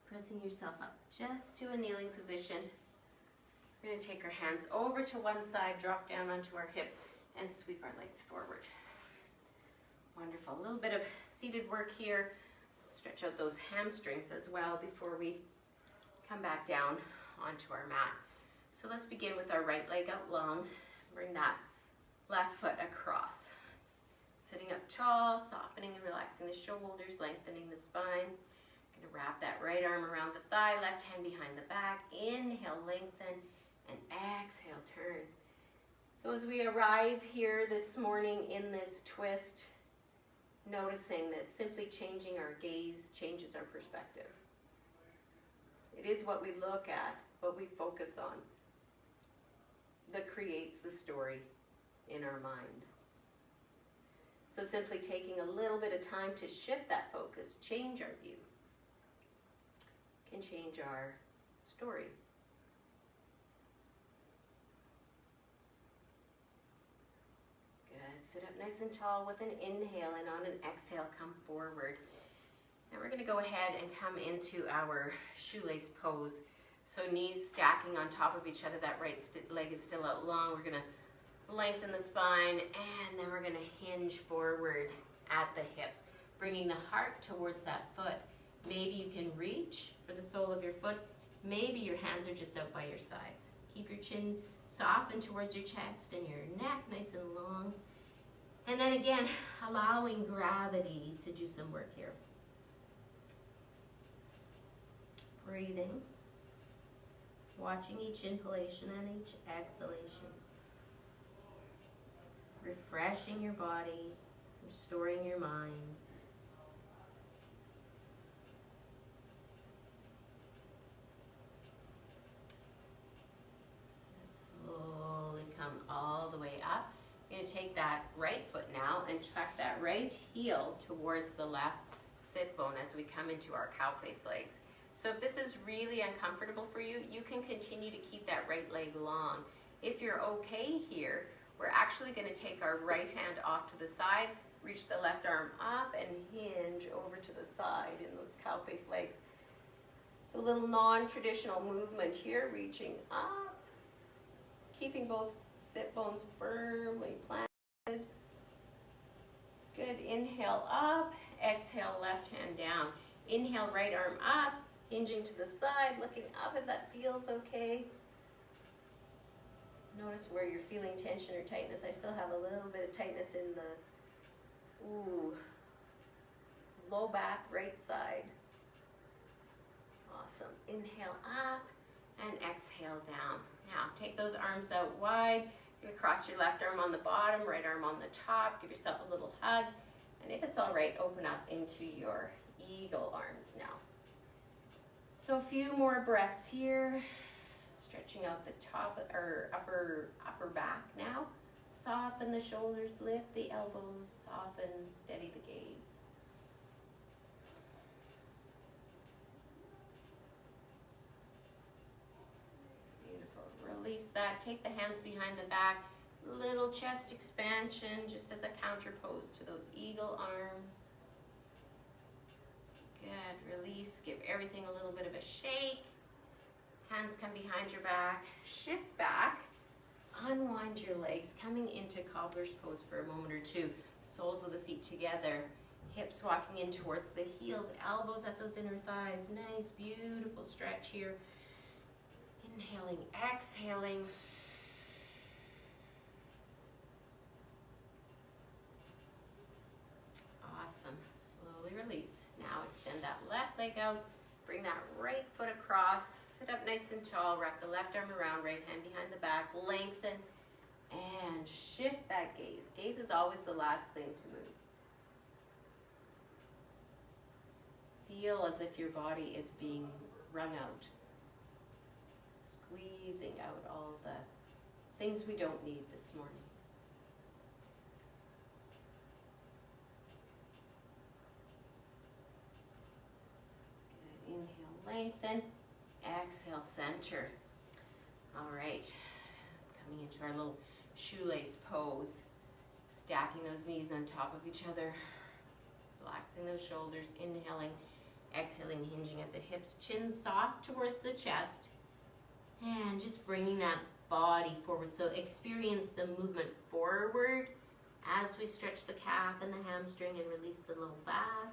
pressing yourself up just to a kneeling position. We're going to take our hands over to one side, drop down onto our hip, and sweep our legs forward. Wonderful. A little bit of seated work here. Stretch out those hamstrings as well before we come back down onto our mat. So let's begin with our right leg out long. Bring that left foot across. Sitting up tall, softening and relaxing the shoulders, lengthening the spine. Going to wrap that right arm around the thigh, left hand behind the back. Inhale, lengthen, and exhale, turn. So as we arrive here this morning in this twist, noticing that simply changing our gaze changes our perspective. It is what we look at, what we focus on, that creates the story in our mind. So simply taking a little bit of time to shift that focus, change our view, can change our story. Good. Sit up nice and tall with an inhale, and on an exhale, come forward. And we're going to go ahead and come into our shoelace pose. So knees stacking on top of each other. That right leg is still out long. We're going to lengthen the spine, and then we're going to hinge forward at the hips, bringing the heart towards that foot. Maybe you can reach for the sole of your foot. Maybe your hands are just out by your sides. Keep your chin softened towards your chest and your neck nice and long. And then again, allowing gravity to do some work here. Breathing, watching each inhalation and each exhalation. Refreshing your body, restoring your mind. Slowly come all the way up. You're going to take that right foot now and tuck that right heel towards the left sit bone as we come into our cow face legs. So if this is really uncomfortable for you, you can continue to keep that right leg long. If you're okay here, we're actually going to take our right hand off to the side, reach the left arm up, and hinge over to the side in those cow face legs. So a little non-traditional movement here, reaching up, keeping both sit bones firmly planted. Good. Inhale up, exhale left hand down. Inhale right arm up, hinging to the side, looking up if that feels okay. Notice where you're feeling tension or tightness. I still have a little bit of tightness in the low back, right side. Awesome. Inhale up and exhale down. Now take those arms out wide. You're going to cross your left arm on the bottom, right arm on the top. Give yourself a little hug. And if it's all right, open up into your eagle arms now. So a few more breaths here. Stretching out the top or upper back now. Soften the shoulders, lift the elbows, soften, steady the gaze. Beautiful. Release that. Take the hands behind the back. Little chest expansion just as a counter pose to those eagle arms. Good. Release. Give everything everything a little bit of a shake. Hands come behind your back, shift back, unwind your legs, coming into cobbler's pose for a moment or two. Soles of the feet together, hips walking in towards the heels, elbows at those inner thighs. Nice, beautiful stretch here. Inhaling, exhaling. Awesome. Slowly release. Now extend that left leg out. Bring that right foot across. Sit up nice and tall. Wrap the left arm around, right hand behind the back. Lengthen and shift that gaze. Gaze is always the last thing to move. Feel as if your body is being wrung out. Squeezing out all the things we don't need this morning. Good. Inhale, lengthen. Exhale, center. All right. Coming into our little shoelace pose. Stacking those knees on top of each other. Relaxing those shoulders. Inhaling, exhaling, hinging at the hips. Chin soft towards the chest. And just bringing that body forward. So experience the movement forward as we stretch the calf and the hamstring and release the low back.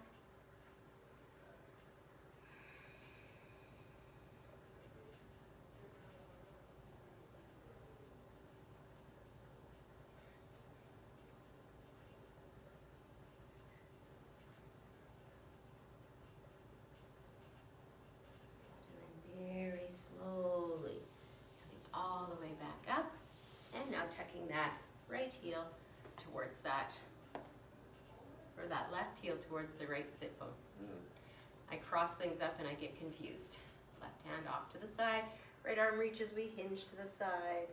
That right heel towards that, or that left heel towards the right sit bone. I cross things up and I get confused. Left hand off to the side, right arm reaches, we hinge to the side.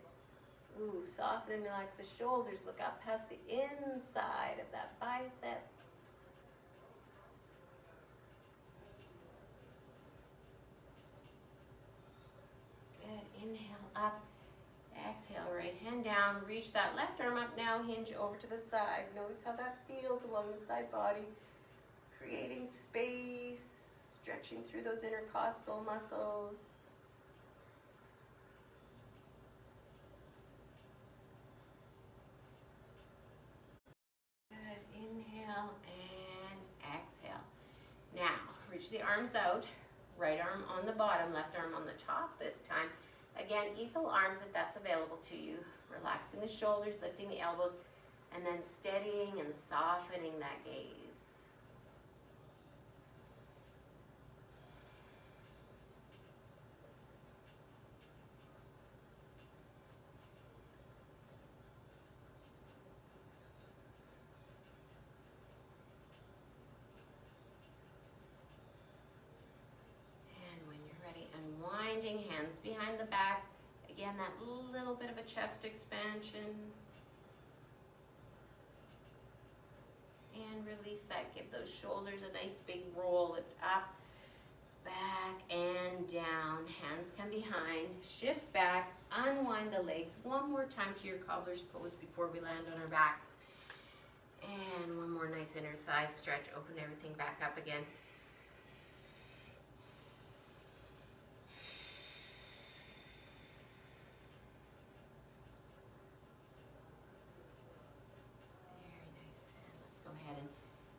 Ooh, soften and relax the shoulders, look up past the inside of that bicep. Good, inhale up. Exhale, right hand down, reach that left arm up now, hinge over to the side. Notice how that feels along the side body. Creating space, stretching through those intercostal muscles. Good, inhale and exhale. Now, reach the arms out, right arm on the bottom, left arm on the top this time. Again, equal arms if that's available to you. Relaxing the shoulders, lifting the elbows, and then steadying and softening that gaze. And when you're ready, unwinding, hands behind the back. Again, that little bit of a chest expansion. And release that. Give those shoulders a nice big roll. Lift up, back, and down. Hands come behind. Shift back. Unwind the legs. One more time to your cobbler's pose before we land on our backs. And one more nice inner thigh stretch. Open everything back up again.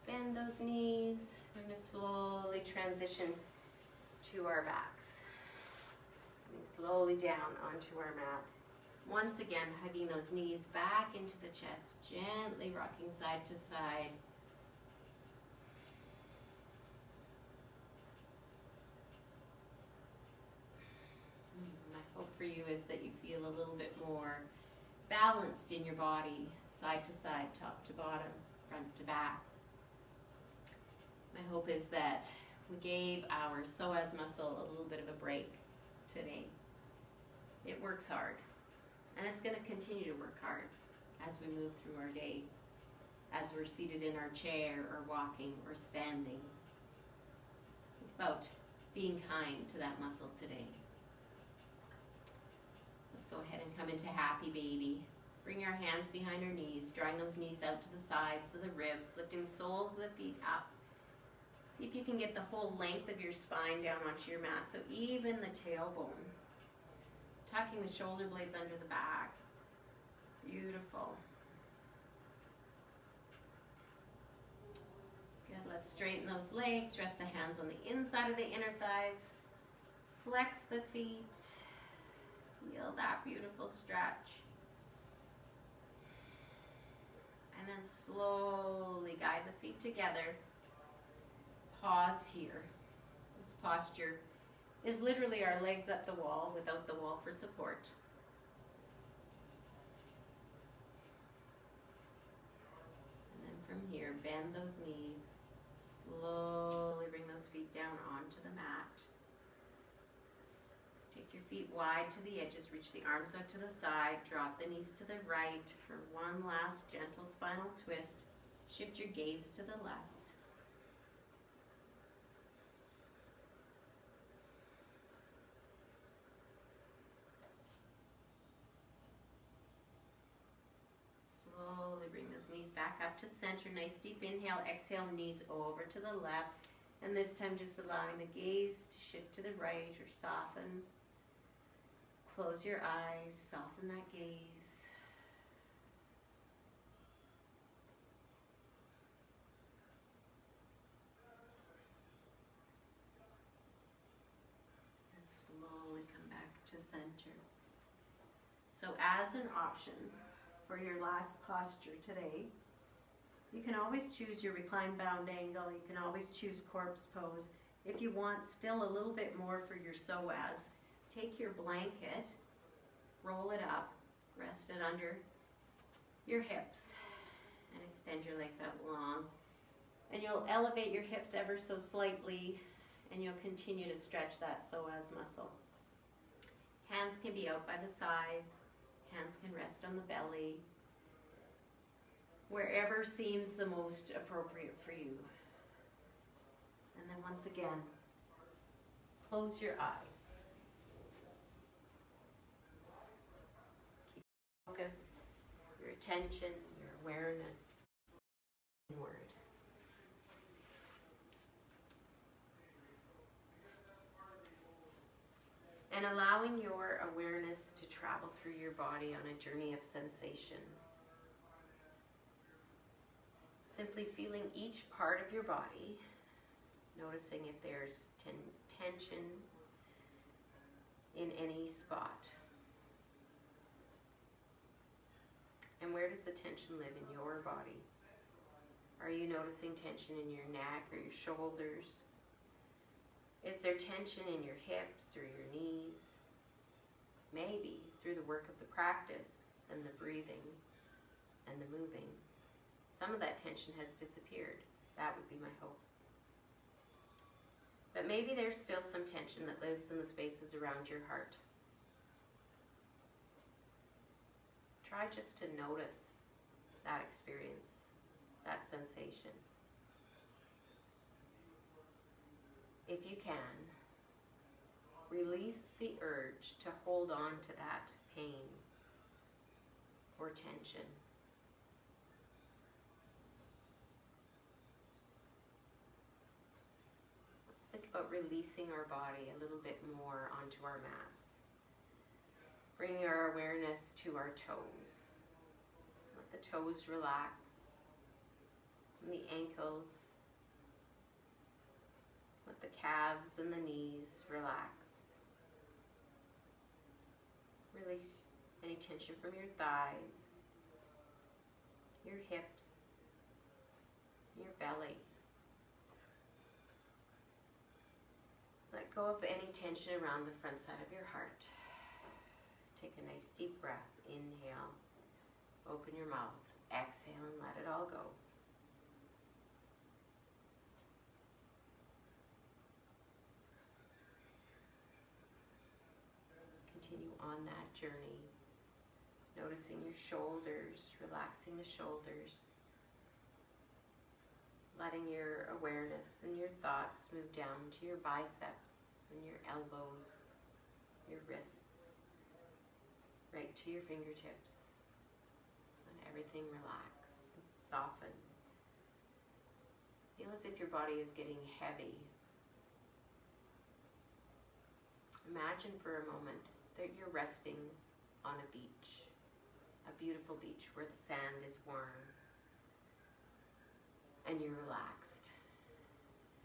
Bend those knees. We're going to slowly transition to our backs. Coming slowly down onto our mat. Once again, hugging those knees back into the chest, gently rocking side to side. My hope for you is that you feel a little bit more balanced in your body, side to side, top to bottom, front to back. My hope is that we gave our psoas muscle a little bit of a break today. It works hard, and it's going to continue to work hard as we move through our day, as we're seated in our chair or walking or standing. Think about being kind to that muscle today. Let's go ahead and come into happy baby. Bring our hands behind our knees, drawing those knees out to the sides of the ribs, lifting the soles of the feet up. See if you can get the whole length of your spine down onto your mat. So even the tailbone. Tucking the shoulder blades under the back. Beautiful. Good, let's straighten those legs. Rest the hands on the inside of the inner thighs. Flex the feet. Feel that beautiful stretch. And then slowly guide the feet together. Pause here. This posture is literally our legs up the wall without the wall for support. And then from here, bend those knees. Slowly bring those feet down onto the mat. Take your feet wide to the edges. Reach the arms out to the side. Drop the knees to the right for one last gentle spinal twist. Shift your gaze to the left. Slowly bring those knees back up to center. Nice deep inhale. Exhale, knees over to the left. And this time just allowing the gaze to shift to the right or soften. Close your eyes, soften that gaze. And slowly come back to center. So as an option for your last posture today, you can always choose your reclined bound angle. You can always choose corpse pose. If you want still a little bit more for your psoas, take your blanket, roll it up, rest it under your hips, and extend your legs out long. And you'll elevate your hips ever so slightly, and you'll continue to stretch that psoas muscle. Hands can be out by the sides. Hands can rest on the belly. Wherever seems the most appropriate for you. And then once again, close your eyes. Keep your focus, your attention, your awareness inward. And allowing your awareness to travel through your body on a journey of sensation. Simply feeling each part of your body, noticing if there's tension in any spot. And where does the tension live in your body? Are you noticing tension in your neck or your shoulders? Is there tension in your hips or your knees? Maybe through the work of the practice and the breathing and the moving, some of that tension has disappeared. That would be my hope. But maybe there's still some tension that lives in the spaces around your heart. Try just to notice that experience, that sensation. If you can, release the urge to hold on to that pain or tension. Let's think about releasing our body a little bit more onto our mats. Bringing our awareness to our toes. Let the toes relax. And the ankles. Let the calves and the knees relax. Release any tension from your thighs, your hips, your belly. Let go of any tension around the front side of your heart. Take a nice deep breath. Inhale. Open your mouth. Exhale and let it all go. Continue on that journey. Noticing your shoulders, relaxing the shoulders. Letting your awareness and your thoughts move down to your biceps and your elbows, your wrists, right to your fingertips. And everything relax, soften. Feel as if your body is getting heavy. Imagine for a moment that you're resting on a beach, a beautiful beach where the sand is warm and you're relaxed.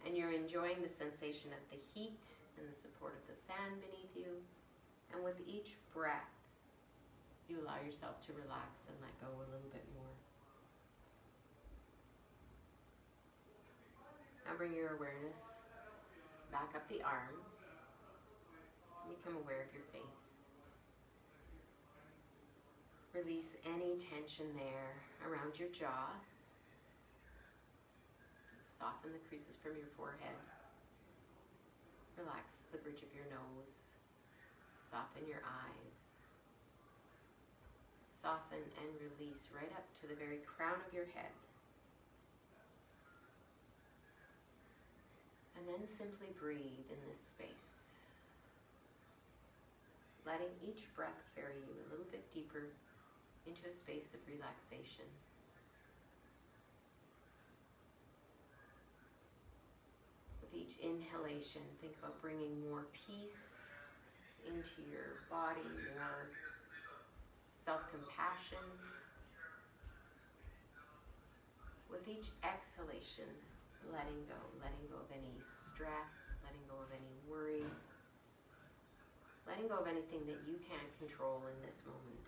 And you're enjoying the sensation of the heat and the support of the sand beneath you. And with each breath, you allow yourself to relax and let go a little bit more. Now bring your awareness back up the arms and become aware of your face. Release any tension there around your jaw. Soften the creases from your forehead. Relax the bridge of your nose. Soften your eyes. Soften and release right up to the very crown of your head. And then simply breathe in this space, letting each breath carry you a little bit deeper into a space of relaxation. With each inhalation, think about bringing more peace into your body, more self-compassion. With each exhalation, letting go of any stress, letting go of any worry, letting go of anything that you can't control in this moment.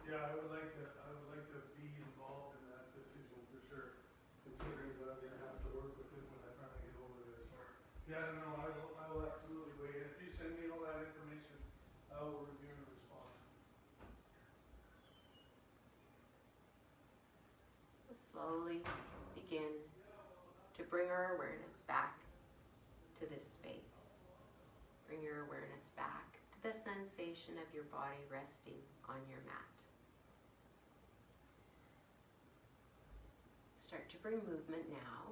Yeah, I would like to be involved in that decision for sure, considering that I'm gonna have to work with it when I finally get over there. So, yeah, no, I will absolutely weigh in. If you send me all that information, I will review and respond. Slowly begin to bring our awareness back to this space. Bring your awareness back to the sensation of your body resting on your mat. Start to bring movement now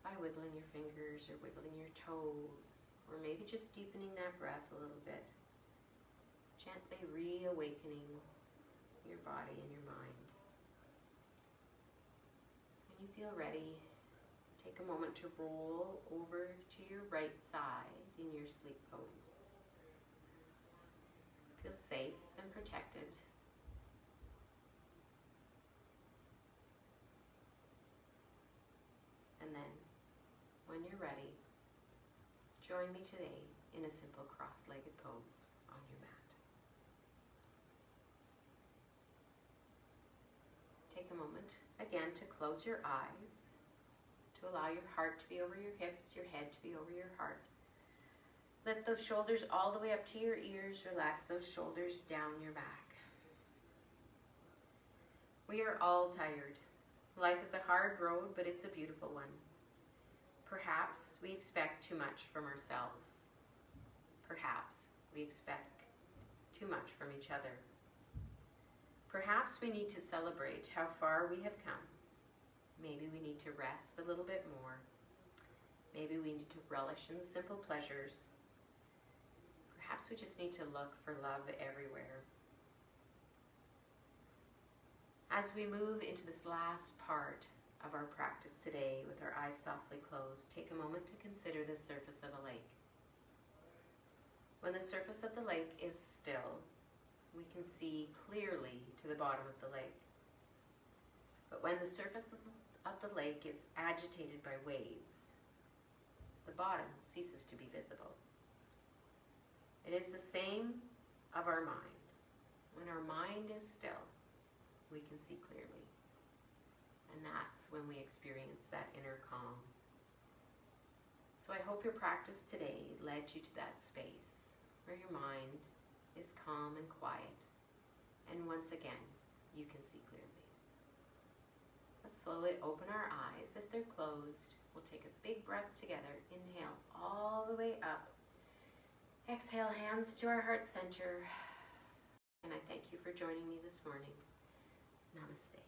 by wiggling your fingers or wiggling your toes, or maybe just deepening that breath a little bit. Gently reawakening your body and your mind. When you feel ready, take a moment to roll over to your right side in your sleep pose. Feel safe and protected. And then, when you're ready, join me today in a simple cross-legged pose on your mat. Take a moment again to close your eyes, to allow your heart to be over your hips, your head to be over your heart. Lift those shoulders all the way up to your ears. Relax those shoulders down your back. We are all tired. Life is a hard road, but it's a beautiful one. Perhaps we expect too much from ourselves. Perhaps we expect too much from each other. Perhaps we need to celebrate how far we have come. Maybe we need to rest a little bit more. Maybe we need to relish in the simple pleasures. Perhaps we just need to look for love everywhere. As we move into this last part of our practice today with our eyes softly closed, take a moment to consider the surface of a lake. When the surface of the lake is still, we can see clearly to the bottom of the lake. But when the surface of the lake is agitated by waves, the bottom ceases to be visible. It is the same of our mind. When our mind is still, we can see clearly. And that's when we experience that inner calm. So I hope your practice today led you to that space where your mind is calm and quiet. And once again, you can see clearly. Let's slowly open our eyes. If they're closed, we'll take a big breath together. Inhale all the way up. Exhale, hands to our heart center. And I thank you for joining me this morning. Namaste.